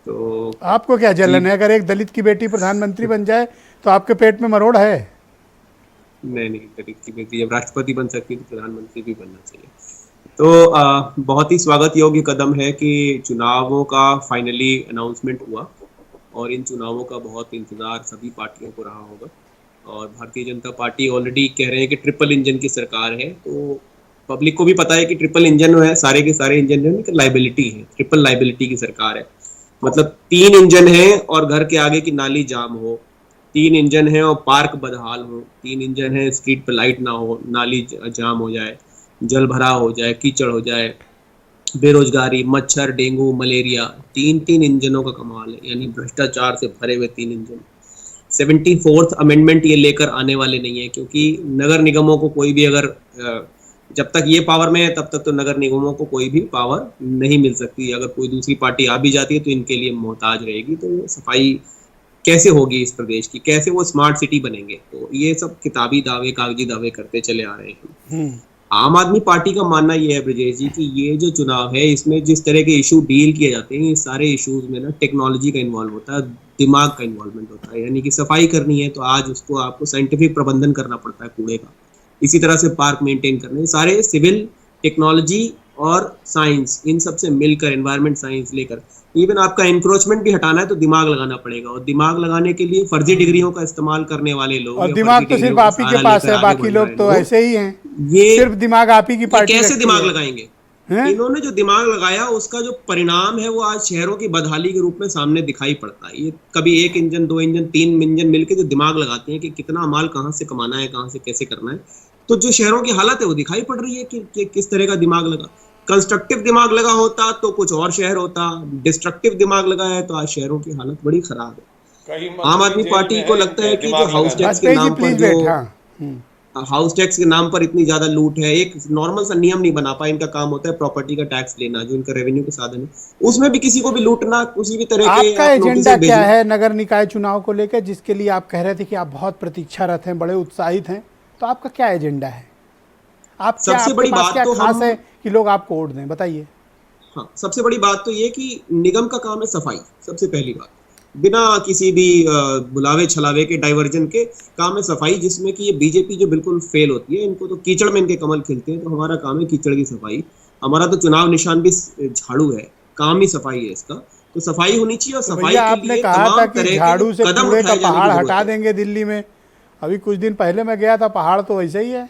तो आपको क्या जलन है? अगर एक दलित की बेटी प्रधानमंत्री बन जाए तो आपके पेट में मरोड़ है? नहीं, दलित की बेटी जब राष्ट्रपति बन सकती है तो प्रधानमंत्री भी बनना चाहिए। तो बहुत ही स्वागत योग्य कदम है कि चुनावों का फाइनली अनाउंसमेंट हुआ, और इन चुनावों का बहुत इंतजार सभी पार्टियों को रहा होगा। और भारतीय जनता पार्टी ऑलरेडी कह रहे हैं कि ट्रिपल इंजन की सरकार है, तो पब्लिक को भी पता है कि ट्रिपल इंजन है, सारे के सारे इंजन है, लाइबिलिटी है, ट्रिपल लाइबिलिटी की सरकार है। मतलब 3 इंजन है और घर के आगे की नाली जाम हो, 3 इंजन है और पार्क बदहाल हो, 3 इंजन है स्ट्रीट पर लाइट ना हो, नाली जाम हो जाए, जल भरा हो जाए, कीचड़ हो जाए, बेरोजगारी, मच्छर, डेंगू, मलेरिया, तीन इंजनों का कमाल है, यानी भ्रष्टाचार से भरे हुए 3 इंजन। 74th अमेंडमेंट ये लेकर आने वाले नहीं है, क्योंकि नगर निगमों को कोई भी अगर जब तक ये पावर में है तब तक तो नगर निगमों को कोई भी पावर नहीं मिल सकती। अगर कोई दूसरी पार्टी आ भी जाती है तो इनके लिए मोहताज रहेगी। तो सफाई कैसे होगी इस प्रदेश की, कैसे वो स्मार्ट सिटी बनेंगे? तो ये सब किताबी दावे, कागजी दावे करते चले आ रहे हैं। आम आदमी पार्टी का मानना ये है ब्रजेश जी कि ये जो चुनाव है इसमें जिस तरह के इशू डील किए जाते हैं, ये सारे इश्यूज में ना टेक्नोलॉजी का इन्वॉल्व होता है, दिमाग का इन्वॉल्वमेंट होता है। यानी कि सफाई करनी है तो आज उसको आपको साइंटिफिक प्रबंधन करना पड़ता है कूड़े का, इसी तरह से पार्क मेंटेन करने, सारे सिविल, टेक्नोलॉजी और साइंस, इन सब से मिलकर, एनवायरमेंट साइंस लेकर, इवन आपका इंक्रोचमेंट भी हटाना है तो दिमाग लगाना पड़ेगा, और दिमाग लगाने के लिए फर्जी डिग्रियों का इस्तेमाल करने वाले लोग, और दिमाग तो सिर्फ आप ही के पास है, बाकी लोग तो ऐसे ही हैं। ये सिर्फ दिमाग आप ही की पार्टी कैसे दिमाग लगाएंगे? इन्होंने जो दिमाग लगाया उसका जो परिणाम है वो आज शहरों की बदहाली के रूप में सामने दिखाई पड़ता है। ये कभी 1 इंजन, 2 इंजन, 3 इंजन मिलके जो दिमाग लगाते हैं कि कितना माल कहाँ से कमाना है, कहाँ से कैसे करना है, तो जो शहरों की हालत है वो दिखाई पड़ रही है कि किस तरह का दिमाग लगा। कंस्ट्रक्टिव दिमाग लगा होता तो कुछ और शहर होता, डिस्ट्रक्टिव दिमाग लगा है तो आज शहरों की हालत बड़ी खराब है। आम आदमी पार्टी को लगता है कि जो हाउस टैक्स के नाम पर हाउस टैक्स के नाम पर इतनी ज्यादा लूट है, एक नॉर्मल सा नियम नहीं बना पाए। इनका काम होता है प्रॉपर्टी का टैक्स लेना, जो इनका रेवेन्यू का साधन है, उसमें भी किसी को भी लूटना, किसी भी तरह के। आपका एजेंडा क्या है नगर निकाय चुनाव को लेकर, जिसके लिए आप कह रहे थे कि आप बहुत प्रतीक्षारत हैं, बड़े उत्साहित हैं, तो आपका क्या एजेंडा है? आप सबसे बड़ी बात क्या तो खास है कि लोग आपको वोट दें, बताइए। हाँ, सबसे बड़ी बात तो ये कि निगम का काम है सफाई, सबसे पहली बात, बिना किसी भी बुलावे छलावे के, डाइवर्जन के, काम है सफाई, जिसमें कि ये बीजेपी जो बिल्कुल फेल होती है, इनको तो कीचड़ में इनके कमल खिलते हैं, तो हमारा काम है कीचड़ की सफाई। हमारा तो चुनाव निशान भी झाड़ू है, काम ही सफाई है इसका, तो सफाई होनी चाहिए। और सफाई के आपने लिए कहा था कि झाड़ू से कदम कूड़े का उठाए जाने पहाड़ की हटा जरूरत है। देंगे दिल्ली में। अभी कुछ दिन पहले मैं गया था, पहाड़ तो वैसे ही है।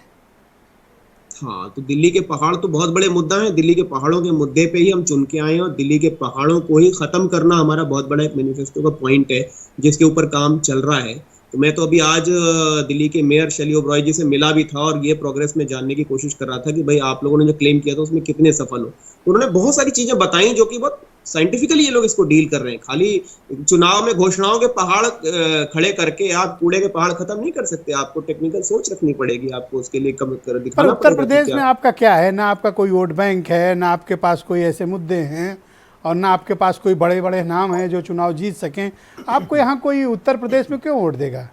हाँ, तो दिल्ली के पहाड़ तो बहुत बड़े मुद्दा है। दिल्ली के पहाड़ों के मुद्दे पे ही हम चुन के आए हैं, और दिल्ली के पहाड़ों को ही खत्म करना हमारा बहुत बड़ा एक मैनिफेस्टो का पॉइंट है, जिसके ऊपर काम चल रहा है। तो मैं तो अभी आज दिल्ली के मेयर शैली ओबरॉय जी से मिला भी था, और ये प्रोग्रेस में जानने की कोशिश कर रहा था कि भाई आप लोगों ने जो क्लेम किया था उसमें कितने सफल हो। उन्होंने बहुत सारी चीजें बताई जो कि बहुत साइंटिफिकली ये लोग इसको डील कर रहे हैं। खाली चुनाव में घोषणाओं के पहाड़ खड़े करके आप कूड़े के पहाड़ खत्म नहीं कर सकते, आपको टेक्निकल सोच रखनी पड़ेगी, आपको उसके लिए कम कर दिखाना पर उत्तर प्रदेश में आपका क्या है? ना आपका कोई वोट बैंक है, ना आपके पास कोई ऐसे मुद्दे हैं, और ना आपके पास कोई बड़े बड़े नाम हैं जो चुनाव जीत सकें। आपको यहाँ कोई उत्तर प्रदेश में क्यों वोट देगा?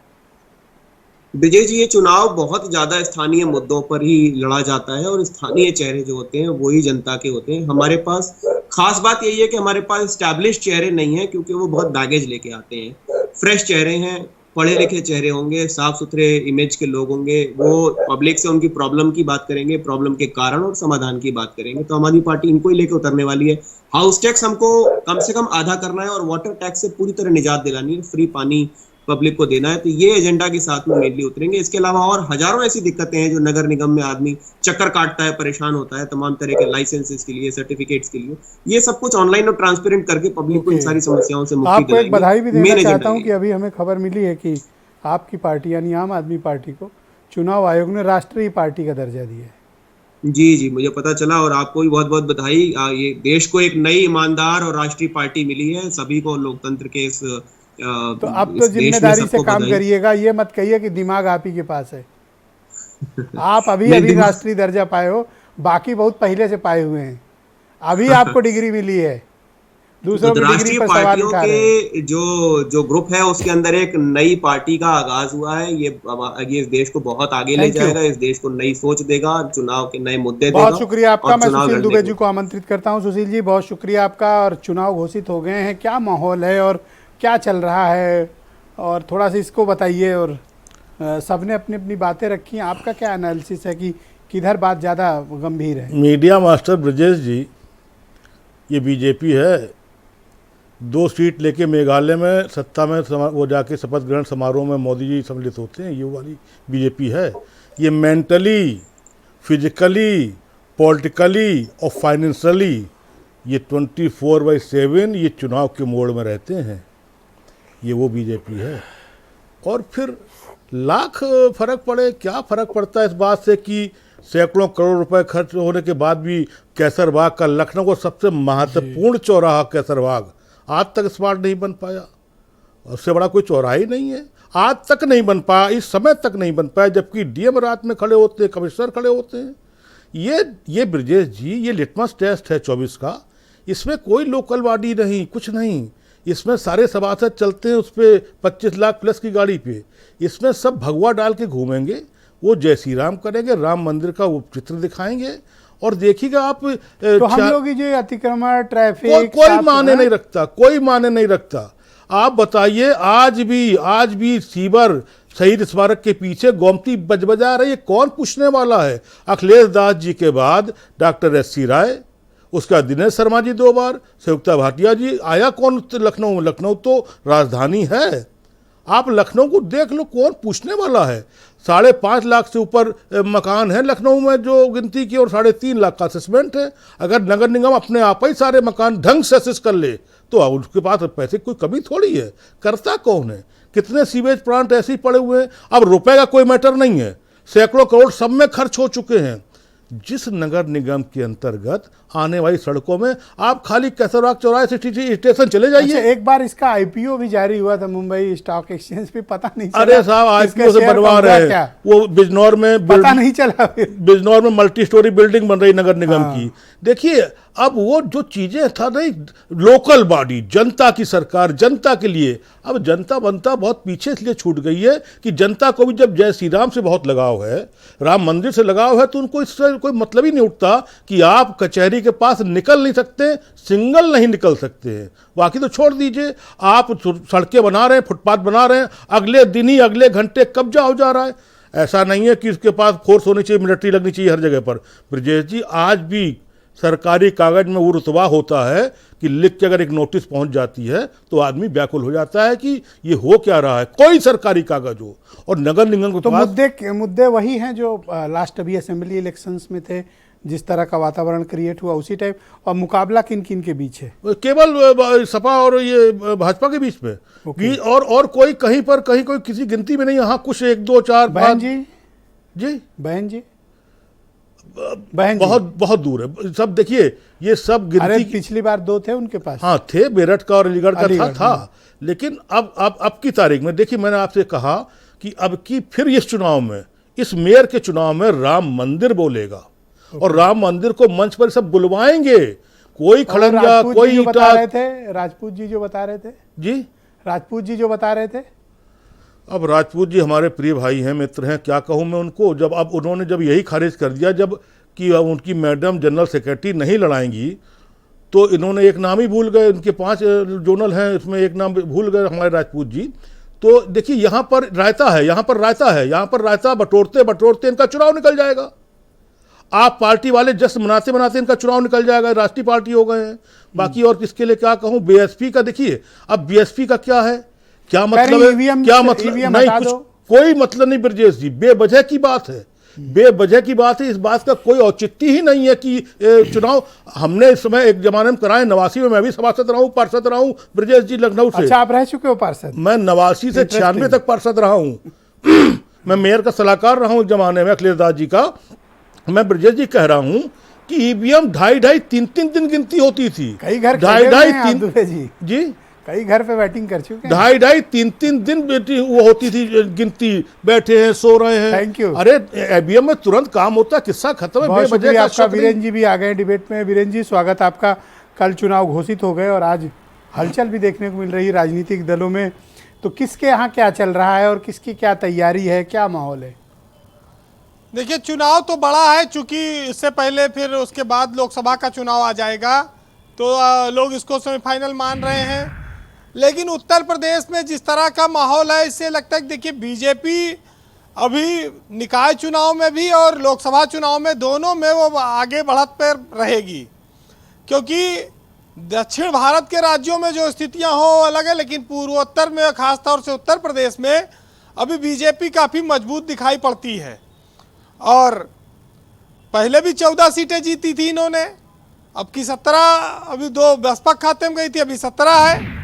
विजय जी, ये चुनाव बहुत ज्यादा स्थानीय मुद्दों पर ही लड़ा जाता है, और स्थानीय चेहरे जो होते हैं वही जनता के होते हैं। हमारे पास खास बात यही है कि हमारे पास एस्टैब्लिश चेहरे नहीं है, क्योंकि वो बहुत बैगेज लेके आते हैं। फ्रेश चेहरे हैं, पढ़े लिखे चेहरे होंगे, साफ सुथरे इमेज के लोग होंगे, वो पब्लिक से उनकी प्रॉब्लम की बात करेंगे, प्रॉब्लम के कारण और समाधान की बात करेंगे। तो आम आदमी पार्टी इनको ही लेकर उतरने वाली है। हाउस टैक्स हमको कम से कम आधा करना है, और वाटर टैक्स से पूरी तरह निजात दिलानी है, फ्री पानी पब्लिक को देना है। तो ये एजेंडा के साथ में मेनली उतरेंगे। इसके अलावा और हजारों ऐसी दिक्कतें हैं जो नगर निगम में आदमी चक्कर काटता है, परेशान होता है, तमाम तरह के लाइसेंसेस के लिए, सर्टिफिकेट्स के लिए। ये सब कुछ ऑनलाइन और ट्रांसपेरेंट करके पब्लिक को इन सारी समस्याओं से मुक्ति आपको एक बधाई भी देना चाहता हूँ दिलाएंगे। कि अभी हमें खबर मिली है कि आपकी पार्टी यानी आम आदमी पार्टी को चुनाव आयोग ने राष्ट्रीय पार्टी का दर्जा दिया है। जी जी, मुझे पता चला, और आपको भी बहुत बहुत बधाई। ये देश को एक नई ईमानदार और राष्ट्रीय पार्टी मिली है। सभी को लोकतंत्र के इस तो अब तो जिम्मेदारी से काम करिएगा, ये मत कहिए कि दिमाग आप ही के पास है। आप अभी राष्ट्रीय दर्जा पाए हो, बाकी बहुत पहले से पाए हुए हैं। अभी आपको डिग्री मिली है, दूसरों की डिग्री पर सवाल उठा रहे हैं। जो ग्रुप है उसके अंदर एक नई पार्टी का आगाज हुआ है। ये इस देश को बहुत आगे ले जाएगा, इस देश को नई सोच देगा, चुनाव के नए मुद्दे देगा। बहुत शुक्रिया आपका। मैं सुशील दुबे जी को आमंत्रित करता हूँ। सुशील जी, बहुत शुक्रिया आपका। और चुनाव घोषित हो गए हैं, क्या माहौल है और क्या चल रहा है, और थोड़ा सा इसको बताइए। और सबने अपनी अपनी बातें रखी हैं, आपका क्या एनालिसिस है कि किधर बात ज़्यादा गंभीर है? मीडिया मास्टर ब्रजेश जी, ये बीजेपी है। 2 सीट लेके मेघालय में सत्ता में वो जाके शपथ ग्रहण समारोह में मोदी जी सम्मिलित होते हैं, ये वाली बीजेपी है। ये मेंटली, फिजिकली, पॉलिटिकली और फाइनेंशियली ये 24/7 ये चुनाव के मोड़ में रहते हैं, ये वो बीजेपी है। और फिर लाख फर्क पड़े, क्या फ़र्क पड़ता है इस बात से कि सैकड़ों करोड़ रुपए खर्च होने के बाद भी कैसरबाग का लखनऊ का सबसे महत्वपूर्ण चौराहा कैसरबाग आज तक स्मार्ट नहीं बन पाया। उससे बड़ा कोई चौराहा ही नहीं है, आज तक नहीं बन पाया, इस समय तक नहीं बन पाया, जबकि डीएम रात में खड़े होते हैं, कमिश्नर खड़े होते हैं। ये ब्रजेश जी, ये लिटमस टेस्ट है 24 का, इसमें कोई लोकल बॉडी नहीं, कुछ नहीं। इसमें सारे सभासद चलते हैं उस पर 25 लाख प्लस की गाड़ी पे, इसमें सब भगवा डाल के घूमेंगे, वो जय श्री राम करेंगे, राम मंदिर का वो चित्र दिखाएंगे और देखिएगा आप। तो हम लोग जो अतिक्रमण ट्रैफिक कोई माने नहीं रखता, कोई माने नहीं रखता। आप बताइए, आज भी सीवर शहीद स्मारक के पीछे गोमती बजा रही है, कौन पूछने वाला है? अखिलेश दास जी के बाद डॉक्टर SC राय, उसका दिनेश शर्मा जी 2 बार, संयुक्ता भाटिया जी, आया कौन लखनऊ? लखनऊ तो राजधानी है, आप लखनऊ को देख लो, कौन पूछने वाला है? 5.5 लाख से ऊपर मकान है लखनऊ में जो गिनती की, और 3.5 लाख का असेसमेंट है। अगर नगर निगम अपने आप ही सारे मकान ढंग से असेस कर ले तो उसके पास पैसे कोई कमी थोड़ी है। करता कौन है? कितने सीवेज प्लांट ऐसे ही पड़े हुए हैं। अब रुपए का कोई मैटर नहीं है, सैकड़ों करोड़ सब में खर्च हो चुके हैं। जिस नगर निगम के अंतर्गत आने वाली सड़कों में आप खाली कैसरबाग चौराहे से स्टेशन चले जाइए। अच्छा, एक बार इसका IPO भी जारी हुआ था मुंबई स्टॉक एक्सचेंज पे, पता नहीं चला। अरे साहब, IPO से बनवा रहे हैं, वो बिजनौर में पता नहीं चला। बिजनौर में मल्टी स्टोरी बिल्डिंग बन रही नगर निगम की। देखिए, अब वो जो चीजें था नहीं, लोकल बॉडी, जनता की सरकार, जनता के लिए, अब जनता बनता बहुत पीछे इसलिए छूट गई है कि जनता को भी जब जय श्री राम से बहुत लगाव है, राम मंदिर से लगाव है, तो उनको इससे कोई मतलब ही नहीं उठता कि आप कचहरी के पास निकल नहीं सकते, सिंगल नहीं निकल सकते हैं। बाकी तो छोड़ दीजिए, आप सड़कें बना रहे हैं, फुटपाथ बना रहे हैं, अगले दिन ही अगले घंटे कब्जा हो जा रहा है। ऐसा नहीं है कि उसके पास फोर्स होनी चाहिए, मिलिट्री लगनी चाहिए हर जगह पर। ब्रजेश जी, आज भी सरकारी कागज में वो रुतबा होता है कि लिख के अगर एक नोटिस पहुंच जाती है तो आदमी व्याकुल हो जाता है कि ये हो क्या रहा है, कोई सरकारी कागज हो। और नगर निगम को तो मुद्दे वही हैं जो लास्ट अभी असेंबली इलेक्शंस में थे, जिस तरह का वातावरण क्रिएट हुआ उसी टाइप। और मुकाबला किन किन के बीच है? केवल सपा और ये भाजपा के बीच में, और कोई कहीं कोई किसी गिनती में नहीं। हाँ, कुछ 1 2 4 बहन जी बहुत दूर है सब। देखिए, ये सब गिनती पिछली बार 2 थे उनके पास। हाँ थे, मेरठ का और अलीगढ़ का था। लेकिन अब की तारीख में देखिए, मैंने आपसे कहा कि अब की फिर इस चुनाव में, इस मेयर के चुनाव में राम मंदिर बोलेगा, और राम मंदिर को मंच पर सब बुलवाएंगे। कोई खड़ंजा, कोई बता रहे थे, राजपूत जी जो बता रहे थे जी, राजपूत जी जो बता रहे थे। अब राजपूत जी हमारे प्रिय भाई हैं, मित्र हैं, क्या कहूँ मैं उनको। जब उन्होंने यही खारिज कर दिया जब कि उनकी मैडम जनरल सेक्रेटरी नहीं लड़ाएंगी, तो इन्होंने एक नाम ही भूल गए। उनके 5 जोनल हैं, उसमें एक नाम भूल गए हमारे राजपूत जी। तो देखिए, यहाँ पर रायता है, यहाँ पर रायता बटोरते इनका चुनाव निकल जाएगा। आप पार्टी वाले जश्न मनाते मनाते इनका चुनाव निकल जाएगा, राष्ट्रीय पार्टी हो गए हैं। बाकी और किसके लिए क्या कहूँ। BSP का देखिए, अब BSP का क्या है, क्या मतलब है, क्या मतलब नहीं, कुछ कोई मतलब नहीं ब्रजेश जी। बेवजह की बात है, बेवजह की बात है। इस बात का कोई औचित्य ही नहीं है कि चुनाव हमने इस समय एक जमाने में कराए। 89 में मैं भी सभासद रहा हूँ, पार्षद रहा हूँ ब्रजेश जी, लखनऊ से। अच्छा, आप रह चुके हो पार्षद? मैं 89 से 96 तक पार्षद रहा हूँ। मैं मेयर का सलाहकार रहा हूँ एक जमाने में, अखिलेश दास जी का। मैं ब्रजेश जी कह रहा हूँ कि EVM 2.5 3 दिन गिनती होती थी। कई घर 2.5 जी कई घर पे बैटिंग कर चुके हैं। 2.5 3 दिन बेटी वो होती थी गिनती, बैठे हैं, सो रहे हैं। Thank you. अरे EVM में तुरंत काम होता है, किस्सा खत्म है। बहुत शुक्रिया आपका। वीरेंद्र जी भी आ गए डिबेट में। वीरेंद्र जी, स्वागत आपका। कल चुनाव घोषित हो गए और आज हलचल भी देखने को मिल रही है राजनीतिक दलों में। तो किसके यहाँ क्या चल रहा है और किसकी क्या तैयारी है, क्या माहौल है? देखिए, चुनाव तो बड़ा है, चूंकि इससे पहले फिर उसके बाद लोकसभा का चुनाव आ जाएगा, तो लोग इसको सेमीफाइनल मान रहे हैं। लेकिन उत्तर प्रदेश में जिस तरह का माहौल है, इससे लगता है कि देखिए, बीजेपी अभी निकाय चुनाव में भी और लोकसभा चुनाव में दोनों में वो आगे बढ़त पर रहेगी, क्योंकि दक्षिण भारत के राज्यों में जो स्थितियां हो अलग है, लेकिन पूर्वोत्तर में, खासतौर से उत्तर प्रदेश में अभी बीजेपी काफ़ी मजबूत दिखाई पड़ती है। और पहले भी 14 सीटें जीती थी इन्होंने, अब की 17, अभी 2 बसपा खाते में गई थी, अभी 17 है।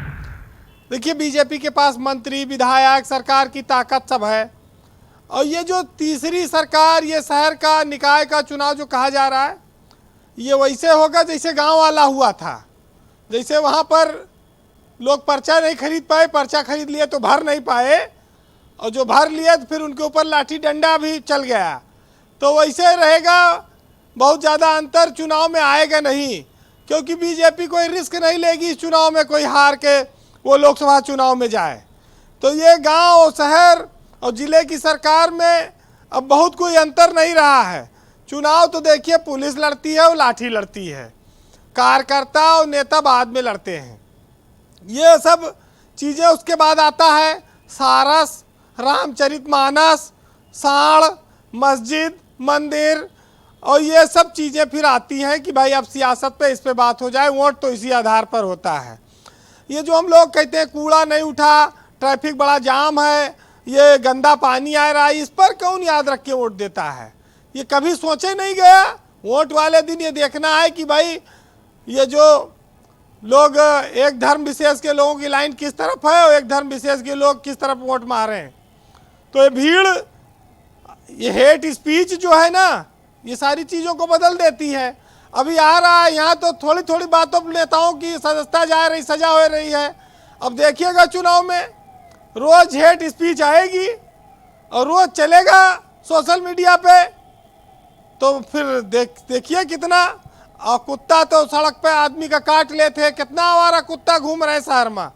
देखिए, बीजेपी के पास मंत्री, विधायक, सरकार की ताकत सब है। और ये जो तीसरी सरकार, ये शहर का निकाय का चुनाव जो कहा जा रहा है, ये वैसे होगा जैसे गांव वाला हुआ था। जैसे वहाँ पर लोग पर्चा नहीं खरीद पाए, पर्चा खरीद लिए तो भर नहीं पाए, और जो भर लिए तो फिर उनके ऊपर लाठी डंडा भी चल गया। तो वैसे रहेगा, बहुत ज़्यादा अंतर चुनाव में आएगा नहीं, क्योंकि बीजेपी कोई रिस्क नहीं लेगी इस चुनाव में कोई हार के वो लोकसभा चुनाव में जाए। तो ये गांव, शहर और ज़िले की सरकार में अब बहुत कोई अंतर नहीं रहा है। चुनाव तो देखिए पुलिस लड़ती है और लाठी लड़ती है, कार्यकर्ता और नेता बाद में लड़ते हैं। ये सब चीज़ें उसके बाद आता है सारस, रामचरितमानस, साड़, मस्जिद, मंदिर, और ये सब चीज़ें फिर आती हैं कि भाई अब सियासत पे इस पे बात हो जाए। वोट तो इसी आधार पर होता है। ये जो हम लोग कहते हैं कूड़ा नहीं उठा, ट्रैफिक बड़ा जाम है, ये गंदा पानी आ रहा है, इस पर कौन याद रख के वोट देता है? ये कभी सोचे नहीं गया। वोट वाले दिन ये देखना है कि भाई ये जो लोग, एक धर्म विशेष के लोगों की लाइन किस तरफ है और एक धर्म विशेष के लोग किस तरफ वोट मारे हैं। तो ये भीड़, ये हेट स्पीच जो है ना, ये सारी चीज़ों को बदल देती है। अभी आ रहा है यहाँ तो थोड़ी थोड़ी बातों पर नेताओं की सजता जा रही, सजा हो रही है। अब देखिएगा चुनाव में रोज हेट स्पीच आएगी और रोज चलेगा सोशल मीडिया पे, तो फिर देखिए कितना। और कुत्ता तो सड़क पे आदमी का काट लेते हैं, कितना आवारा कुत्ता घूम रहे शहर में।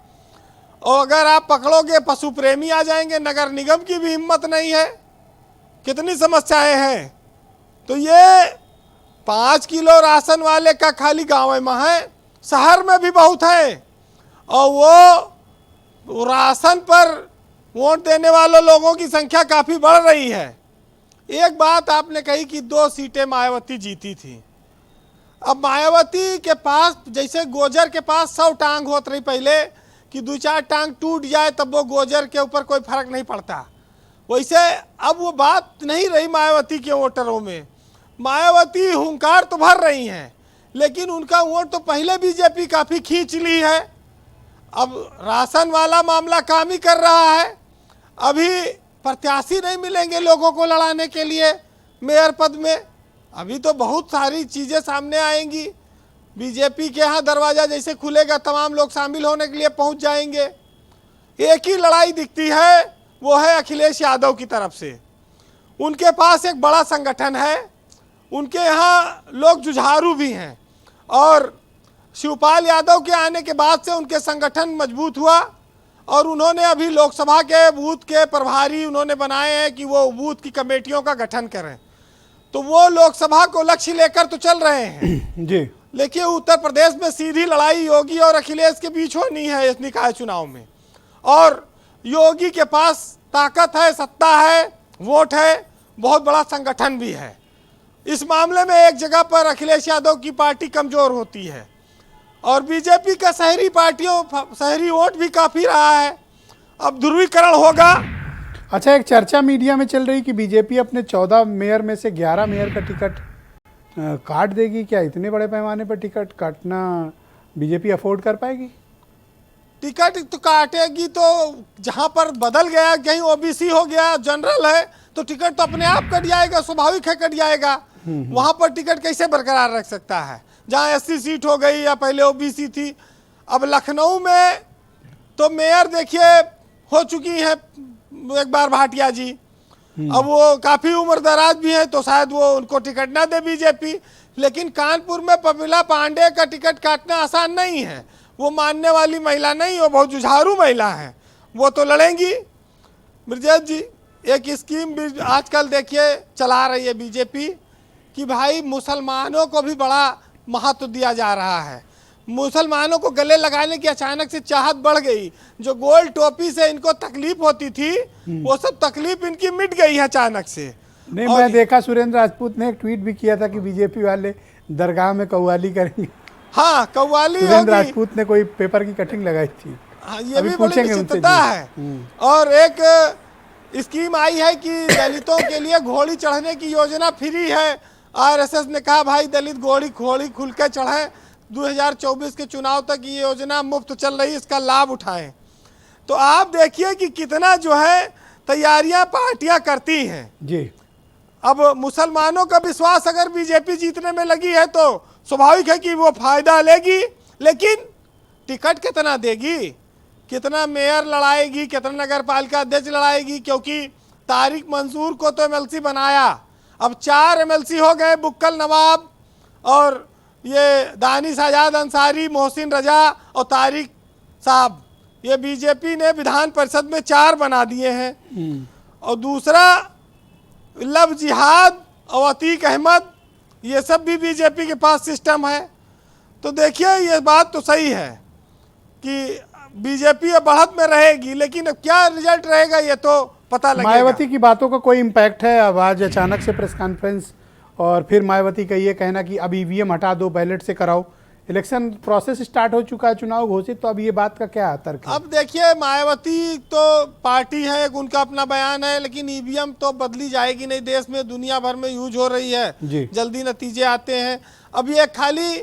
और अगर आप पकड़ोगे पशु प्रेमी आ जाएंगे, नगर निगम की भी हिम्मत नहीं है, कितनी समस्याएं हैं। तो ये 5 किलो राशन वाले का खाली गाँव में है, शहर में भी बहुत है, और वो राशन पर वोट देने वालों लोगों की संख्या काफ़ी बढ़ रही है। एक बात आपने कही कि 2 सीटें मायावती जीती थी। अब मायावती के पास, जैसे गोजर के पास 100 टांग होत रही पहले कि 2-4 टांग टूट जाए तब वो गोजर के ऊपर कोई फर्क नहीं पड़ता, वैसे अब वो बात नहीं रही मायावती के वोटरों में। मायावती हुंकार तो भर रही हैं, लेकिन उनका वोट तो पहले बीजेपी काफ़ी खींच ली है। अब राशन वाला मामला काम ही कर रहा है। अभी प्रत्याशी नहीं मिलेंगे लोगों को लड़ाने के लिए मेयर पद में। अभी तो बहुत सारी चीज़ें सामने आएंगी। बीजेपी के यहाँ दरवाज़ा जैसे खुलेगा तमाम लोग शामिल होने के लिए पहुँच जाएंगे। एक ही लड़ाई दिखती है, वो है अखिलेश यादव की तरफ से। उनके पास एक बड़ा संगठन है, उनके यहाँ लोग जुझारू भी हैं, और शिवपाल यादव के आने के बाद से उनके संगठन मजबूत हुआ, और उन्होंने अभी लोकसभा के बूथ के प्रभारी उन्होंने बनाए हैं कि वो बूथ की कमेटियों का गठन करें। तो वो लोकसभा को लक्ष्य लेकर तो चल रहे हैं जी। लेकिन उत्तर प्रदेश में सीधी लड़ाई योगी और अखिलेश के बीच होनी है इस निकाय चुनाव में, और योगी के पास ताकत है, सत्ता है, वोट है, बहुत बड़ा संगठन भी है। इस मामले में एक जगह पर अखिलेश यादव की पार्टी कमज़ोर होती है, और बीजेपी का शहरी पार्टियों, शहरी वोट भी काफ़ी रहा है। अब ध्रुवीकरण होगा। अच्छा, एक चर्चा मीडिया में चल रही कि बीजेपी अपने 14 मेयर में से 11 मेयर का टिकट काट देगी। क्या इतने बड़े पैमाने पर टिकट काटना बीजेपी अफोर्ड कर पाएगी? टिकट तो काटेगी, तो जहाँ पर बदल गया, कहीं ओबीसी हो गया, जनरल है, तो टिकट तो अपने आप कट जाएगा, स्वाभाविक है कट जाएगा। वहाँ पर टिकट कैसे बरकरार रख सकता है? जहाँ SC सीट हो गई या पहले OBC थी। अब लखनऊ में तो मेयर देखिए हो चुकी है एक बार भाटिया जी, अब वो काफ़ी उम्र दराज भी है, तो शायद वो उनको टिकट ना दे बीजेपी। लेकिन कानपुर में पमिला पांडे का टिकट काटना आसान नहीं है। वो मानने वाली महिला नहीं, वो बहुत जुझारू महिला है, वो तो लड़ेंगी। ब्रजेश जी, एक स्कीम भी आजकल देखिए चला रही है बीजेपी कि भाई मुसलमानों को भी बड़ा महत्व दिया जा रहा है। मुसलमानों को गले लगाने की अचानक से चाहत बढ़ गई। जो गोल टोपी से इनको तकलीफ होती थी, वो सब तकलीफ इनकी मिट गई है अचानक से। नहीं, मैं देखा सुरेंद्र राजपूत ने एक ट्वीट भी किया था कि बीजेपी वाले दरगाह में कव्वाली करेंगे। हाँ, कव्वाली सुरेंद्र राजपूत ने कोई पेपर की कटिंग लगाई थी। हाँ, ये भी बड़ी विचित्रता है। और एक स्कीम आई है कि दलितों के लिए घोड़ी चढ़ने की योजना फ्री है। RSS ने कहा भाई दलित घोड़ी खुल के चढ़े। 2024 के चुनाव तक ये योजना मुफ्त चल रही, इसका लाभ उठाएं। तो आप देखिए कि कितना जो है तैयारियां पार्टियां करती हैं। जी, अब मुसलमानों का विश्वास अगर बीजेपी जीतने में लगी है तो स्वाभाविक है कि वो फायदा लेगी, लेकिन टिकट कितना देगी, कितना मेयर लड़ाएगी, कितना नगर पालिका अध्यक्ष लड़ाएगी, क्योंकि तारिक मंसूर को तो एमएलसी बनाया, अब 4 एमएलसी हो गए, बुक्कल नवाब और ये दानिश आजाद अंसारी, मोहसिन रजा और तारिक साहब, ये बीजेपी ने विधान परिषद में 4 बना दिए हैं। और दूसरा लव जिहाद और अतीक अहमद, ये सब भी बीजेपी के पास सिस्टम है। तो देखिए ये बात तो सही है कि बीजेपी अब बढ़त में रहेगी, लेकिन अब क्या रिजल्ट रहेगा ये तो पता लगेगा। मायावती की बातों का कोई इम्पैक्ट है? अब आज अचानक से प्रेस कॉन्फ्रेंस और फिर मायावती का ये कहना कि अब ईवीएम हटा दो, बैलेट से कराओ। इलेक्शन प्रोसेस स्टार्ट हो चुका है, चुनाव घोषित, तो अब ये बात का क्या तर्क है? अब देखिए मायावती तो पार्टी है, उनका अपना बयान है, लेकिन ईवीएम तो बदली जाएगी नहीं, देश में दुनिया भर में यूज हो रही है, जल्दी नतीजे आते हैं। अब ये खाली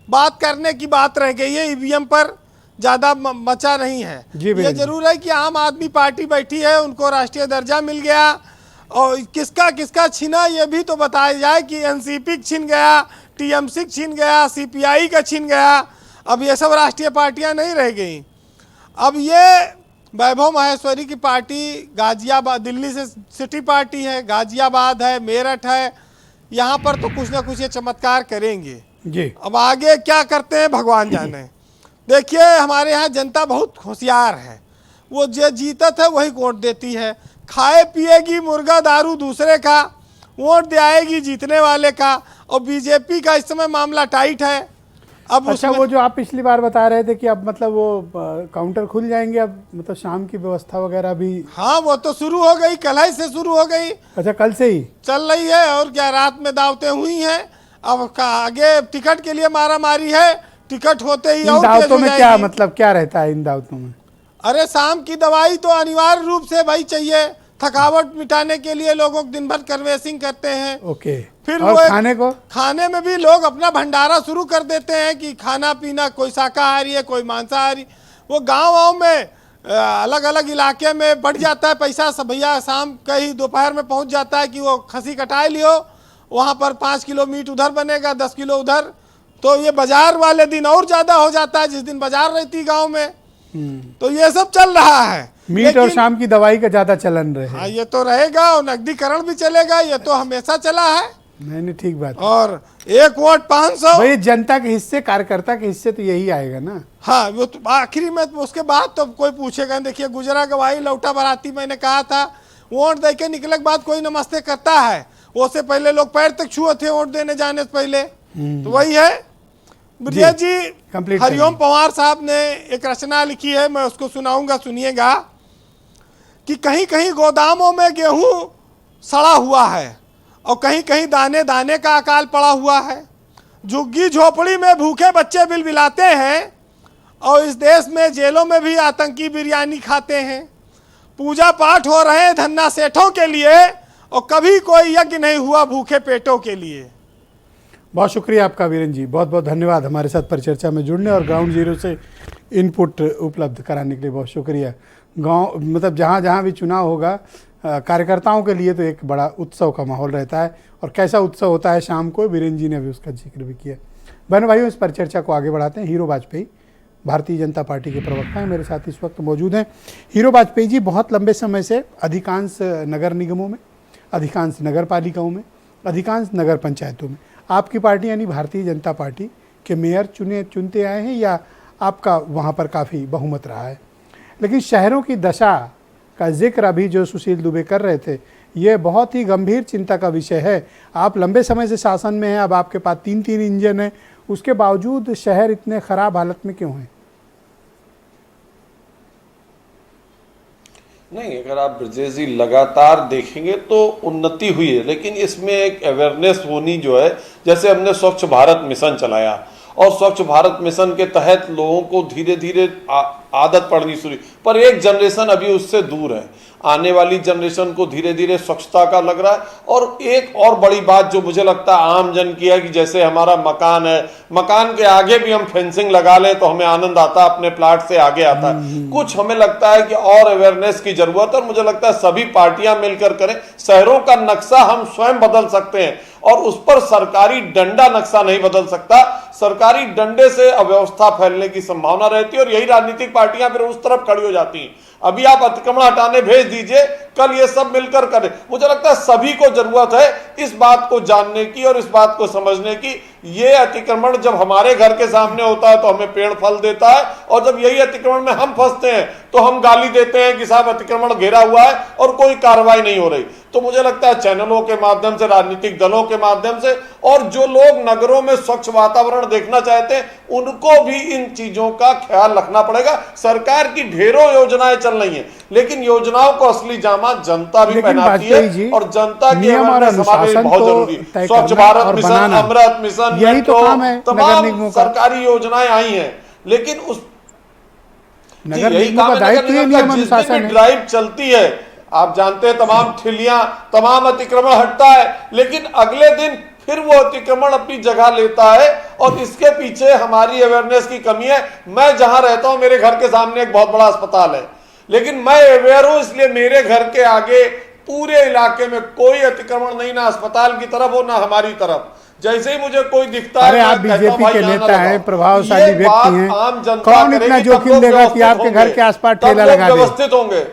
बात करने की बात रह गई है, ईवीएम पर ज़्यादा मचा नहीं है। ये जरूर है कि आम आदमी पार्टी बैठी है, उनको राष्ट्रीय दर्जा मिल गया, और किसका किसका छिना ये भी तो बताया जाए कि एनसीपी छिन गया, टीएमसी छिन गया, सीपीआई का छिन गया, अब ये सब राष्ट्रीय पार्टियां नहीं रह गई। अब ये वैभव माहेश्वरी की पार्टी गाजियाबाद, दिल्ली से सिटी पार्टी है, गाजियाबाद है, मेरठ है, यहाँ पर तो कुछ ना कुछ ये चमत्कार करेंगे जी। अब आगे क्या करते हैं भगवान जाने। देखिए हमारे यहाँ जनता बहुत होशियार है, वो जो जीतत है वही वोट देती है, खाए पिएगी मुर्गा दारू दूसरे का, वोट दे आएगी जीतने वाले का। और बीजेपी का इस समय मामला टाइट है। अब अच्छा, वो जो आप पिछली बार बता रहे थे कि अब मतलब वो काउंटर खुल जाएंगे, अब मतलब शाम की व्यवस्था वगैरह भी? हाँ वो तो शुरू हो गई, कल ही से शुरू हो गई। अच्छा, कल से ही चल रही है, और क्या रात में दावतें हुई हैं। अब आगे टिकट के लिए मारा मारी है, टिकट होते ही इन दावतों में क्या मतलब क्या रहता है इन दावतों में? अरे शाम की दवाई तो अनिवार्य रूप से भाई चाहिए, थकावट मिटाने के लिए लोगों को दिन भर कन्वेसिंग करते हैं। ओके। फिर और खाने को, खाने में भी लोग अपना भंडारा शुरू कर देते हैं कि खाना पीना, कोई शाकाहारी है, कोई मांसाहारी। वो गाँव में अलग अलग इलाके में बढ़ जाता है पैसा, सब भैया शाम कहीं दोपहर में पहुंच जाता है कि वो खसी कटाए लियो, वहाँ पर 5 किलो मीट उधर बनेगा, 10 किलो उधर। तो ये बाजार वाले दिन और ज़्यादा हो जाता है, जिस दिन बाजार रहती गाँव में। तो ये सब चल रहा है, मीट और शाम की दवाई का ज्यादा चलन रहे। हाँ ये तो रहेगा, और नकदीकरण भी चलेगा, ये तो हमेशा चला है। नहीं ठीक बात। और 1 वोट 500, भाई जनता के हिस्से, कार्यकर्ता के हिस्से तो यही आएगा ना। हाँ वो तो आखिरी में, उसके बाद तो कोई पूछेगा। देखिए गुजरा गवाही लौटा बराती, मैंने कहा था वोट दे के निकले के बाद कोई नमस्ते करता है, वो से पहले लोग पैर तक छुए थे वोट देने जाने से पहले। तो वही है। ब्रजेश जी, हरिओम पवार साहब ने एक रचना लिखी है, मैं उसको सुनाऊंगा, सुनिएगा। कि कहीं कहीं गोदामों में गेहूं सड़ा हुआ है, और कहीं कहीं दाने दाने का अकाल पड़ा हुआ है। झुग्गी झोपड़ी में भूखे बच्चे बिलबिलाते हैं, और इस देश में जेलों में भी आतंकी बिरयानी खाते हैं। पूजा पाठ हो रहे हैं धन्ना सेठों के लिए, और कभी कोई यज्ञ नहीं हुआ भूखे पेटों के लिए। बहुत शुक्रिया आपका वीरेंद्र जी, बहुत बहुत धन्यवाद हमारे साथ परिचर्चा में जुड़ने और ग्राउंड जीरो से इनपुट उपलब्ध कराने के लिए। बहुत शुक्रिया। गांव मतलब जहां जहां भी चुनाव होगा, कार्यकर्ताओं के लिए तो एक बड़ा उत्सव का माहौल रहता है, और कैसा उत्सव होता है शाम को, वीरेंद्र जी ने अभी उसका जिक्र भी किया। बहन भाइयों, इस परिचर्चा को आगे बढ़ाते हैं। हीरो वाजपेयी भारतीय जनता पार्टी के प्रवक्ता हैं, मेरे साथ इस वक्त मौजूद हैं। हीरो वाजपेयी जी बहुत लंबे समय से अधिकांश नगर निगमों में, अधिकांश नगर पालिकाओं में, अधिकांश नगर पंचायतों में आपकी पार्टी यानी भारतीय जनता पार्टी के मेयर चुनते आए हैं, या आपका वहाँ पर काफ़ी बहुमत रहा है? लेकिन शहरों की दशा का जिक्र अभी जो सुशील दुबे कर रहे थे, ये बहुत ही गंभीर चिंता का विषय है। आप लंबे समय से शासन में हैं, अब आपके पास 3 इंजन हैं, उसके बावजूद शहर इतने खराब हालत में क्यों हैं? नहीं, अगर आप ब्रजेश जी लगातार देखेंगे तो उन्नति हुई है, लेकिन इसमें एक अवेयरनेस होनी जो है, जैसे हमने स्वच्छ भारत मिशन चलाया और स्वच्छ भारत मिशन के तहत लोगों को धीरे धीरे आदत पड़नी शुरू, पर एक जनरेशन अभी उससे दूर है। आने वाली जनरेशन को धीरे धीरे स्वच्छता का लग रहा है। और एक और बड़ी बात जो मुझे लगता है आम जन की है कि जैसे हमारा मकान है, मकान के आगे भी हम फेंसिंग लगा लें तो हमें आनंद आता है, अपने प्लाट से आगे आता है। कुछ हमें लगता है कि और अवेयरनेस की जरूरत है और मुझे लगता है सभी पार्टियां मिलकर करें। शहरों का नक्शा हम स्वयं बदल सकते हैं और उस पर सरकारी डंडा नक्शा नहीं बदल सकता। सरकारी डंडे से अव्यवस्था फैलने की संभावना रहती है और यही राजनीतिक पार्टियां फिर उस तरफ खड़ी हो जाती हैं। अभी आप अतिक्रमण हटाने भेज दीजिए, कल ये सब मिलकर करें। मुझे लगता है सभी को जरूरत है इस बात को जानने की और इस बात को समझने की, ये अतिक्रमण जब हमारे घर के सामने होता है तो हमें पेड़ फल देता है और जब यही अतिक्रमण में हम फंसते हैं तो हम गाली देते हैं कि साहब अतिक्रमण घेरा हुआ है और कोई कार्रवाई नहीं हो रही। तो मुझे लगता है चैनलों के माध्यम से, राजनीतिक दलों के माध्यम से और जो लोग नगरों में स्वच्छ वातावरण देखना चाहते हैं उनको भी इन चीजों का ख्याल रखना पड़ेगा। सरकार की ढेरों योजनाएं चल रही हैं, लेकिन योजनाओं को असली जामा जनता भी पहनाती है और जनता की अवेयरनेस हमारे लिए बहुत जरूरी है। स्वच्छ भारत मिशन, अमृत मिशन, यही तो काम है तमाम सरकारी योजनाएं आई हैं, लेकिन उस नगर निगमों का दायित्व है नियम अनुशासन है। ड्राइव चलती है, आप जानते हैं, तमाम ठिल्लियां, तमाम अतिक्रमण हटता है, लेकिन अगले दिन फिर वो अतिक्रमण अपनी जगह लेता है और इसके पीछे हमारी अवेयरनेस की कमी है। मैं जहां रहता हूं मेरे घर के सामने एक बहुत बड़ा अस्पताल है, लेकिन मैं अवेयर हूं इसलिए मेरे घर के आगे पूरे इलाके में कोई अतिक्रमण नहीं, ना अस्पताल की तरफ हो ना हमारी तरफ। जैसे ही मुझे कोई दिखता है, आप बीजेपी के नेता हैं, प्रभावशाली व्यक्ति हैं, कौन इतना जोखिम देगा कि आपके घर के आसपास ठेला लगा दे? व्यवस्थित होंगे।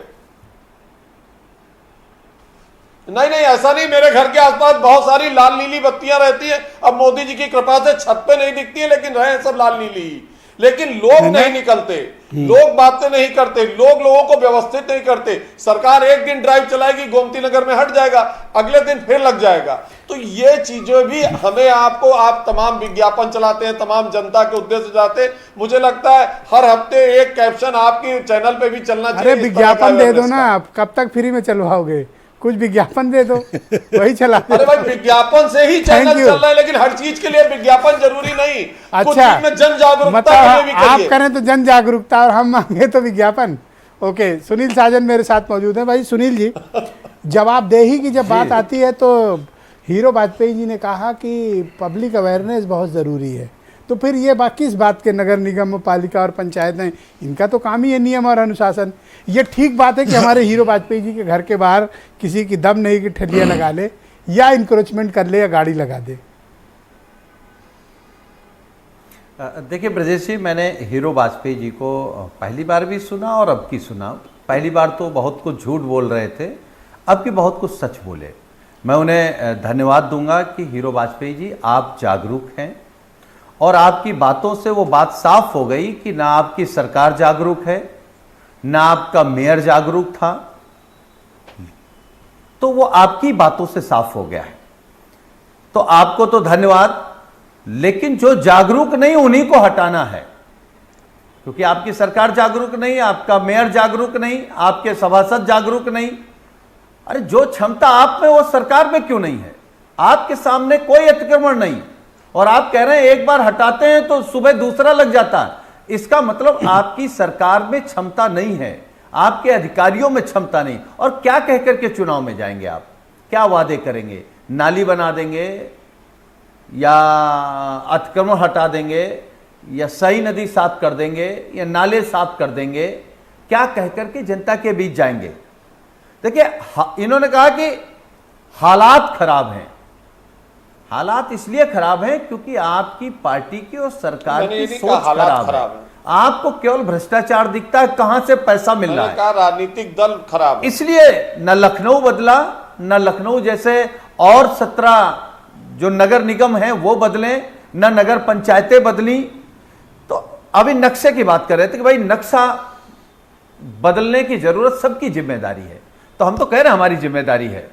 नहीं नहीं, ऐसा नहीं, मेरे घर के आसपास बहुत सारी लाल नीली बत्तियां रहती हैं। अब मोदी जी की कृपा से छत पे नहीं दिखती है, लेकिन रहे सब लाल नीली। लेकिन लोग नहीं निकलते, लोग बातें नहीं करते, लोग लोगों को व्यवस्थित नहीं करते। सरकार एक दिन ड्राइव चलाएगी, गोमती नगर में हट जाएगा, अगले दिन फिर लग जाएगा। तो ये चीजें भी हमें, आपको, आप तमाम विज्ञापन चलाते हैं, तमाम जनता के उद्देश्य जाते हैं। मुझे लगता है हर हफ्ते एक कैप्शन आपकी चैनल पे भी चलना चाहिए। अरे विज्ञापन दे दो ना, आप कब तक फ्री में चलवाओगे? कुछ विज्ञापन दे दो, वही चला। अरे भाई, विज्ञापन से ही चैनल चल रहा है, लेकिन हर चीज के लिए विज्ञापन जरूरी नहीं। अच्छा, जन जागरूकता मतलब आप करें तो जन जागरूकता और हम मांगे तो विज्ञापन। ओके, सुनील साजन मेरे साथ मौजूद है। भाई सुनील जी, जवाबदेही की जब बात आती है तो हीरो वाजपेयी जी ने कहा कि पब्लिक अवेयरनेस बहुत ज़रूरी है, तो फिर ये बाकी इस बात के नगर निगम, पालिका और पंचायतें, इनका तो काम ही है नियम और अनुशासन। ये ठीक बात है कि हमारे हीरो वाजपेयी जी के घर के बाहर किसी की दम नहीं कि ठेलियाँ लगा ले या इंक्रोचमेंट कर ले या गाड़ी लगा दे। देखिए ब्रजेश जी, मैंने हीरो वाजपेयी जी को पहली बार भी सुना और अब की सुना। पहली बार तो बहुत कुछ झूठ बोल रहे थे, अब की बहुत कुछ सच बोले। मैं उन्हें धन्यवाद दूंगा कि हीरो वाजपेयी जी, आप जागरूक हैं और आपकी बातों से वो बात साफ हो गई कि ना आपकी सरकार जागरूक है, ना आपका मेयर जागरूक था, तो वो आपकी बातों से साफ हो गया है। तो आपको तो धन्यवाद, लेकिन जो जागरूक नहीं उन्हीं को हटाना है, क्योंकि आपकी सरकार जागरूक नहीं, आपका मेयर जागरूक नहीं, आपके सभासद जागरूक नहीं। अरे जो क्षमता आप में वो सरकार में क्यों नहीं है? आपके सामने कोई अतिक्रमण नहीं और आप कह रहे हैं एक बार हटाते हैं तो सुबह दूसरा लग जाता है। इसका मतलब आपकी सरकार में क्षमता नहीं है, आपके अधिकारियों में क्षमता नहीं। और क्या कहकर के चुनाव में जाएंगे आप? क्या वादे करेंगे? नाली बना देंगे या अतिक्रमण हटा देंगे या सही नदी साफ कर देंगे या नाले साफ कर देंगे? क्या कहकर के जनता के बीच जाएंगे? देखिए, इन्होंने कहा कि हालात खराब हैं। हालात इसलिए खराब हैं क्योंकि आपकी पार्टी की और सरकार की सोच खराब है। आपको केवल भ्रष्टाचार दिखता है, कहां से पैसा मिल रहा है। राजनीतिक दल खराब है, इसलिए न लखनऊ बदला, न लखनऊ जैसे और 17 जो नगर निगम हैं वो बदले, न नगर पंचायतें बदली। तो अभी नक्शे की बात कर रहे थे कि भाई नक्शा बदलने की जरूरत सबकी जिम्मेदारी है। तो हम तो कह रहे हैं हमारी जिम्मेदारी है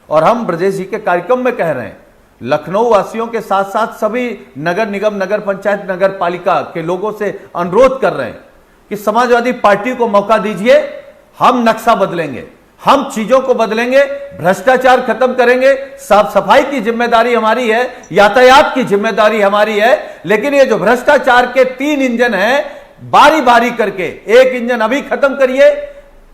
और हम ब्रजेश जी के कार्यक्रम में कह रहे हैं, लखनऊ वासियों के साथ साथ सभी नगर निगम, नगर पंचायत, नगर पालिका के लोगों से अनुरोध कर रहे हैं कि समाजवादी पार्टी को मौका दीजिए, हम नक्शा बदलेंगे, हम चीजों को बदलेंगे, भ्रष्टाचार खत्म करेंगे, साफ सफाई की जिम्मेदारी हमारी है, यातायात की जिम्मेदारी हमारी है। लेकिन ये जो भ्रष्टाचार के 3 इंजन हैं, बारी बारी करके एक इंजन अभी खत्म करिए,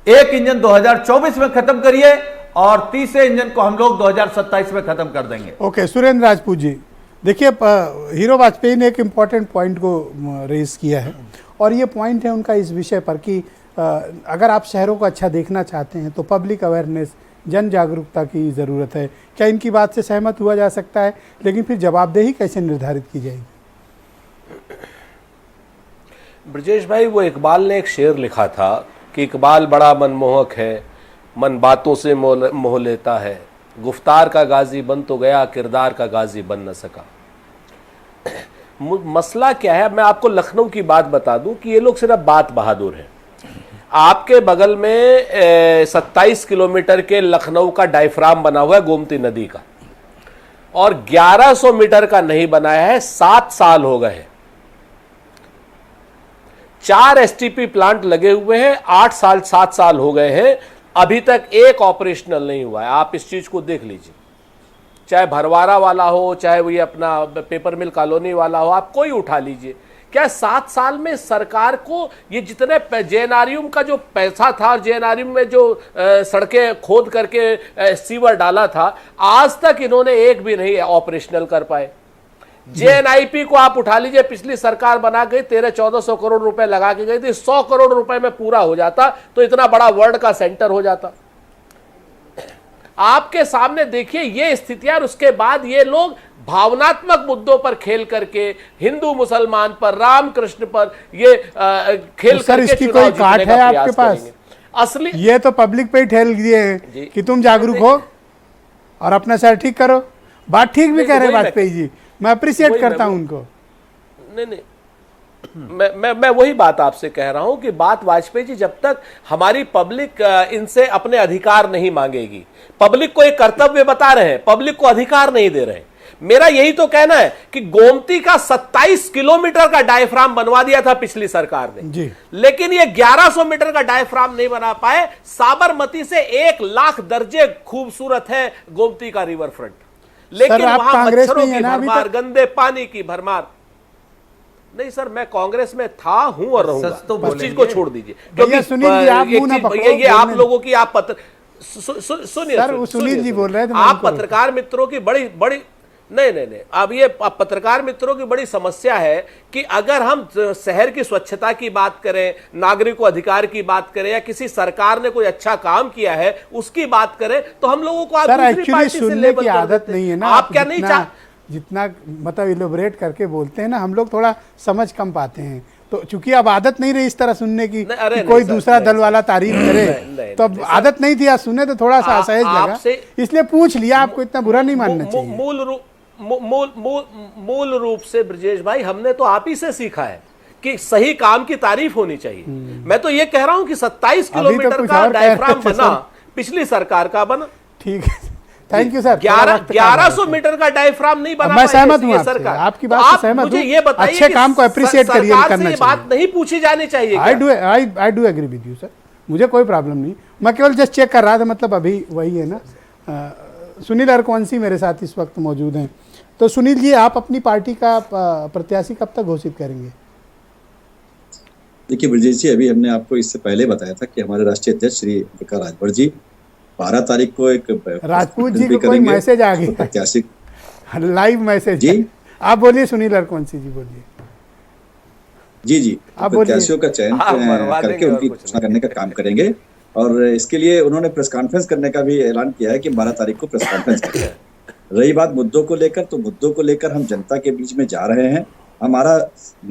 एक इंजन 2024 में खत्म करिए और तीसरे इंजन को हम लोग 2027 में खत्म कर देंगे। ओके, सुरेंद्र राजपूत जी, देखिए हीरो वाजपेयी ने एक इम्पॉर्टेंट पॉइंट को रेज किया है और ये पॉइंट है उनका इस विषय पर कि अगर आप शहरों को अच्छा देखना चाहते हैं तो पब्लिक अवेयरनेस, जन जागरूकता की ज़रूरत है। क्या इनकी बात से सहमत हुआ जा सकता है? लेकिन फिर जवाबदेही कैसे निर्धारित की जाएगी? ब्रजेश भाई, वो इकबाल ने एक शेर लिखा था कि इकबाल बड़ा मनमोहक है, मन बातों से मोह लेता है, गुफ्तार का गाजी बन तो गया, किरदार का गाजी बन न सका। मसला क्या है, मैं आपको लखनऊ की बात बता दूं कि ये लोग सिर्फ बात बहादुर हैं। आपके बगल में 27 किलोमीटर के लखनऊ का डायफ्राम बना हुआ है गोमती नदी का, और 1100 मीटर का नहीं बनाया है। 7 साल हो गए हैं। 4 एसटीपी प्लांट लगे हुए हैं, 7 साल हो गए हैं, अभी तक एक ऑपरेशनल नहीं हुआ है। आप इस चीज को देख लीजिए, चाहे भरवारा वाला हो, चाहे वो ये अपना पेपर मिल कॉलोनी वाला हो, आप कोई उठा लीजिए। क्या 7 साल में सरकार को ये जितने जेएनआरयू का जो पैसा था और जेएनआरयू में जो सड़कें खोद करके सीवर डाला था, आज तक इन्होंने एक भी नहीं ऑपरेशनल कर पाए। जेएनआईपी को आप उठा लीजिए, पिछली सरकार बना गई 1300-1400 करोड़ रुपए लगा के गई थी, 100 करोड़ रुपए में पूरा हो जाता तो इतना बड़ा वर्ल्ड का सेंटर हो जाता। आपके सामने देखिए ये स्थितियां, उसके बाद ये लोग भावनात्मक मुद्दों पर खेल करके हिंदू मुसलमान पर, रामकृष्ण पर ये खेल सर, करके इसकी कोई काट है आपके पास? असली ये तो पब्लिक पे ही ठेल दिए हैं कि तुम जागरूक हो और अपना शहर ठीक करो। बात ठीक भी कह रहे हैं वाजपेयी जी, मैं अप्रिशिएट करता हूं उनको। नहीं, मैं वही बात आपसे कह रहा हूं कि बात वाजपेयी जी, जब तक हमारी पब्लिक इनसे अपने अधिकार नहीं मांगेगी, पब्लिक को एक कर्तव्य बता रहे हैं, पब्लिक को अधिकार नहीं दे रहे हैं। मेरा यही तो कहना है कि गोमती का 27 किलोमीटर का डायफ्राम बनवा दिया था पिछली सरकार ने जी, लेकिन ये 1100 मीटर का डायफ्राम नहीं बना पाए। साबरमती से 1 लाख दर्जे खूबसूरत है गोमती का रिवर फ्रंट, लेकिन वहां मच्छरों की भरमार, गंदे पानी की भरमार। नहीं सर, मैं कांग्रेस में था, हूं और रहूंगा, उस चीज को छोड़ दीजिए, क्योंकि ये आप लोगों की आप सुनिए सुनील जी बोल रहे थे, आप पत्रकार मित्रों की बड़ी नहीं, अब ये पत्रकार मित्रों की बड़ी समस्या है कि अगर हम शहर की स्वच्छता की बात करें, नागरिकों अधिकार की बात करें, या किसी सरकार ने कोई अच्छा काम किया है उसकी बात करें, तो हम लोगों को सर एक्चुअली सुनने की आदत नहीं है ना। आप क्या नहीं चाह, जितना मतलब इलोबरेट करके बोलते हैं ना, हम लोग थोड़ा समझ कम पाते हैं, तो चूंकि अब आदत नहीं रही इस तरह सुनने की कि कोई दूसरा दल वाला तारीफ करे, तो अब आदत नहीं थी, आज सुने तो थोड़ा सा असहज लगा, इसलिए पूछ लिया। आपको इतना बुरा नहीं मानना चाहिए। मूल रूप से ब्रजेश भाई, हमने तो आप ही से सीखा है कि सही काम की तारीफ होनी चाहिए। मैं तो ये कह रहा हूं कि 27 किलोमीटर का डायफ्राम बना, पिछली सरकार का बना। ठीक है, थैंक यू सर। 1100 मीटर का डायफ्राम नहीं बना, मैं सहमत हूं सरकार, आपकी बात से सहमत हूं। मुझे ये बताइए, अच्छे काम को अप्रिशिएट करिए, करना चाहिए। बात नहीं पूछी जानी चाहिए। I do agree with you sir, मुझे कोई प्रॉब्लम नहीं, मैं केवल जस्ट चेक कर रहा था, मतलब अभी वही है ना। सुनील अरकौंसी मेरे साथ इस वक्त मौजूद हैं। तो सुनील जी, आप अपनी पार्टी का प्रत्याशी कब तक घोषित करेंगे? देखिए ब्रजेश जी, अभी हमने आपको इससे पहले बताया था कि हमारे राष्ट्रीय अध्यक्ष श्री प्रकाश राजभर जी 12 तारीख को एक राजपूत जी को कोई मैसेज आ गया, प्रत्याशी लाइव मैसेज जी। आप बोलिए सुनील अरकौंसी जी, बोलिए। जी, प्रत्याशियों का चयन करके उनकी घोषणा करने का काम करेंगे, और इसके लिए उन्होंने प्रेस कॉन्फ्रेंस करने का भी ऐलान किया है कि 12 तारीख को प्रेस कॉन्फ्रेंस करेंगे। रही बात मुद्दों को लेकर, तो मुद्दों को लेकर हम जनता के बीच में जा रहे हैं। हमारा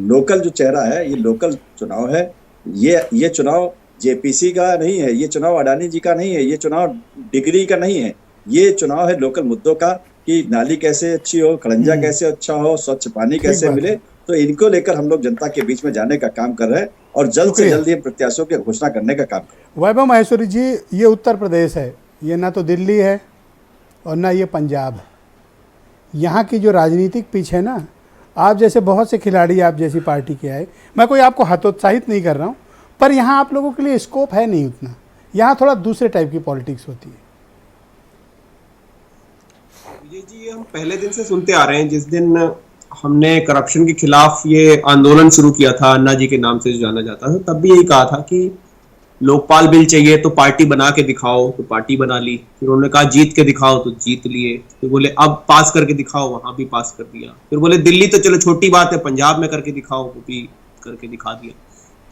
लोकल जो चेहरा है, ये लोकल चुनाव है, ये चुनाव जेपीसी का नहीं है, ये चुनाव अडानी जी का नहीं है, ये चुनाव डिग्री का नहीं है, ये चुनाव है लोकल मुद्दों का कि नाली कैसे अच्छी हो, खड़ंजा कैसे अच्छा हो, स्वच्छ पानी कैसे मिले। तो इनको लेकर हम लोग जनता के बीच में जाने का काम कर रहे हैं और जल्द से जल्द ये प्रत्याशियों की घोषणा करने का काम कर रहे हैं। वैभव माहेश्वरी जी, ये उत्तर प्रदेश है, ये ना तो दिल्ली है और ना ये पंजाब है। यहाँ की जो राजनीतिक पिच है ना, आप जैसे बहुत से खिलाड़ी आप जैसी पार्टी के आए, मैं कोई आपको हतोत्साहित नहीं कर रहा हूँ, पर यहाँ आप लोगों के लिए स्कोप है नहीं उतना, यहाँ थोड़ा दूसरे टाइप की पॉलिटिक्स होती है। ये जी हम पहले दिन से सुनते आ रहे हैं, जिस दिन हमने करप्शन के खिलाफ ये आंदोलन शुरू किया था, अन्ना जी के नाम से जो जाना जाता है, तब भी यही कहा था कि लोकपाल बिल चाहिए तो पार्टी बना के दिखाओ, तो पार्टी बना ली। फिर उन्होंने कहा जीत के दिखाओ, तो जीत लिए। फिर बोले अब पास करके दिखाओ, वहां भी पास कर दिया। फिर बोले दिल्ली तो चलो छोटी बात है, पंजाब में करके दिखाओ, वो भी करके दिखा दिया।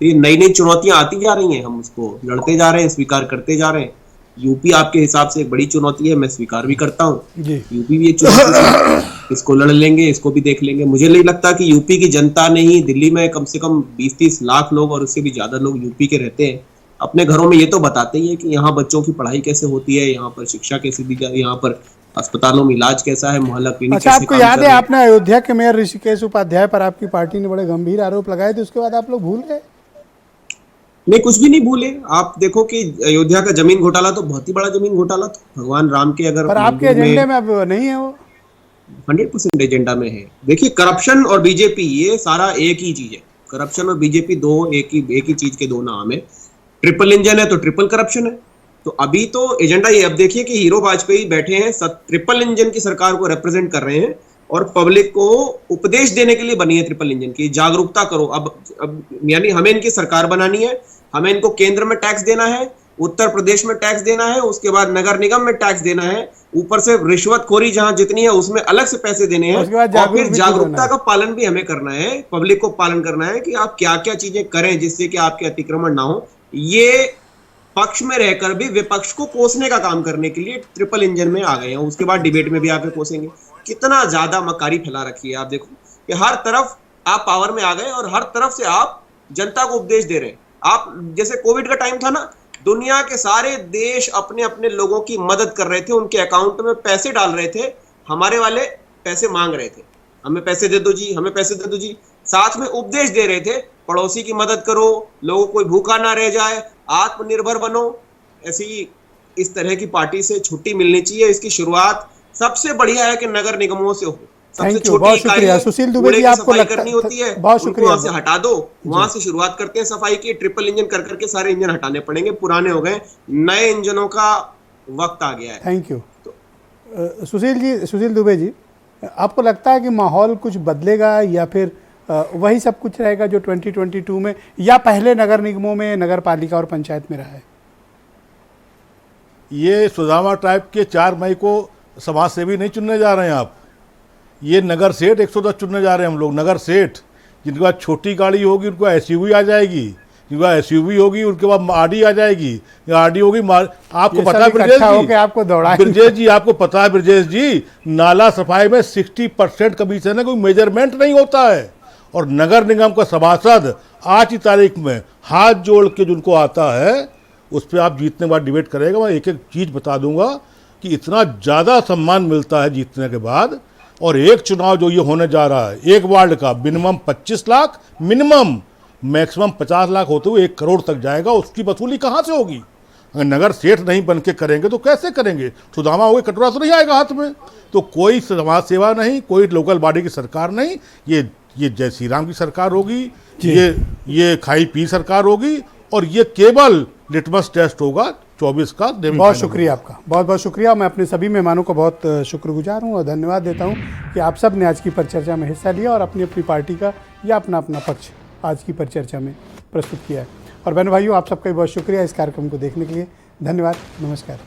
तो ये नई नई चुनौतियां आती जा रही हैं, हम उसको लड़ते जा रहे हैं, स्वीकार करते जा रहे हैं। यूपी आपके हिसाब से एक बड़ी चुनौती है, मैं स्वीकार भी करता हूँ। यूपी भी ये चुनौती, इसको लड़ लेंगे, इसको भी देख लेंगे। मुझे नहीं लगता कि यूपी की जनता ने ही, दिल्ली में कम से कम 20-30 लाख लोग और उससे भी ज्यादा लोग यूपी के रहते हैं, अपने घरों में ये तो बताते ही है कि यहाँ बच्चों की पढ़ाई कैसे होती है, यहाँ पर शिक्षा कैसे दी जाती है, यहाँ पर अस्पतालों में इलाज कैसा है, मोहल्ला क्लिनिक अच्छा, आपको याद है आपने अयोध्या के मेयर ऋषिकेश उपाध्याय पर आपकी पार्टी ने बड़े गंभीर आरोप लगाए थे, उसके बाद आप लोग भूल गए? नहीं, कुछ भी नहीं भूले। आप देखो कि अयोध्या का जमीन घोटाला तो बहुत ही बड़ा जमीन घोटाला था। भगवान राम के अगर पर आपके एजेंडे में अब नहीं है वो? 100% एजेंडा में है। देखिए, करप्शन और बीजेपी ये सारा एक ही चीज है। करप्शन और बीजेपी दो एक ही चीज के दो नाम है। ट्रिपल इंजन है तो ट्रिपल करप्शन है। तो अभी तो एजेंडा ये, अब देखिए कि हीरो वाजपेयी बैठे हैं, ट्रिपल इंजन की सरकार को रिप्रेजेंट कर रहे हैं और पब्लिक को उपदेश देने के लिए बनी है ट्रिपल इंजन की, जागरूकता करो। अब यानी हमें इनकी सरकार बनानी है, हमें इनको केंद्र में टैक्स देना है, उत्तर प्रदेश में टैक्स देना है, उसके बाद नगर निगम में टैक्स देना है, ऊपर से रिश्वतखोरी जहां जितनी है उसमें अलग से पैसे देने हैं, और फिर जागरूकता का पालन भी हमें करना है, पब्लिक को पालन करना है कि आप क्या क्या चीजें करें जिससे कि आपके अतिक्रमण ना हो। ये पक्ष में रहकर भी विपक्ष को कोसने का काम करने के लिए ट्रिपल इंजन में आ गए हैं। उसके बाद डिबेट में भी आके कोसेंगे। कितना ज्यादा मकारी फैला रखी है। आप देखो कि हर तरफ आप पावर में आ गए और हर तरफ से आप जनता को उपदेश दे रहे हैं। आप जैसे कोविड का टाइम था ना, दुनिया के सारे देश अपने अपने लोगों की मदद कर रहे थे, उनके अकाउंट में पैसे डाल रहे थे, हमारे वाले पैसे मांग रहे थे, हमें पैसे दे दो जी, हमें पैसे दे दो जी। साथ में उपदेश दे रहे थे, पड़ोसी की मदद करो, लोगों को कोई भूखा ना रह जाए, आत्मनिर्भर बनो। ऐसी इस तरह की पार्टी से छुट्टी मिलनी चाहिए। इसकी शुरुआत सबसे बढ़िया है कि नगर निगमों से हो। सबसे छोटी बहुत शुक्रिया सुशील दुबे जी, आपको करनी होती है, बहुत शुक्रिया। वहां से हटा दो, वहां से शुरुआत करते हैं सफाई की। ट्रिपल इंजन कर करके सारे इंजन हटाने पड़ेंगे, पुराने हो गए, नए इंजनों का वक्त आ गया है। थैंक यू सुशील दुबे जी, आपको लगता है कि माहौल कुछ बदलेगा या फिर वही सब कुछ रहेगा जो 2022 में या पहले नगर निगमों में, नगर पालिका और पंचायत में रहा है? ये सुदामा टाइप के 4 मई को समाज सेवी नहीं चुनने जा रहे हैं आप, ये नगर सेठ 110 चुनने जा रहे हैं हम लोग। नगर सेठ जिनके पास छोटी गाड़ी होगी उनको एसयूवी आ जाएगी, जिनके पास एसयूवी होगी उनके पास आरडी आ जाएगी, आरडी होगी आपको पता है ब्रजेश जी, आपको दौड़ा ब्रजेश जी, आपको पता है ब्रजेश जी, नाला सफाई में 60% कमीशन है, कोई मेजरमेंट नहीं होता है। और नगर निगम का सभासद आज की तारीख में हाथ जोड़ के जिनको आता है उस पर आप जीतने के बाद डिबेट करेगा। मैं एक एक चीज़ बता दूंगा कि इतना ज़्यादा सम्मान मिलता है जीतने के बाद। और एक चुनाव जो ये होने जा रहा है, एक वार्ड का minimum 25 lakh, minimum maximum 50 lakh होते हुए 1 करोड़ तक जाएगा। उसकी वसूली कहाँ से होगी? अगर नगर सेठ नहीं बन के करेंगे तो कैसे करेंगे? सुदामा हो गए, कटोरा तो नहीं आएगा हाथ में। तो कोई समाज सेवा नहीं, कोई लोकल बॉडी की सरकार नहीं, ये जय श्री राम की सरकार होगी, ये खाई पी सरकार होगी, और ये केवल लिटमस टेस्ट होगा 24 का। बहुत शुक्रिया आपका, बहुत बहुत शुक्रिया। मैं अपने सभी मेहमानों को बहुत शुक्रगुजार हूँ और धन्यवाद देता हूँ कि आप सब ने आज की परिचर्चा में हिस्सा लिया और अपनी अपनी पार्टी का या अपना अपना पक्ष आज की परिचर्चा में प्रस्तुत किया है। और बहन भाइयों, आप सबका बहुत शुक्रिया इस कार्यक्रम को देखने के लिए। धन्यवाद, नमस्कार।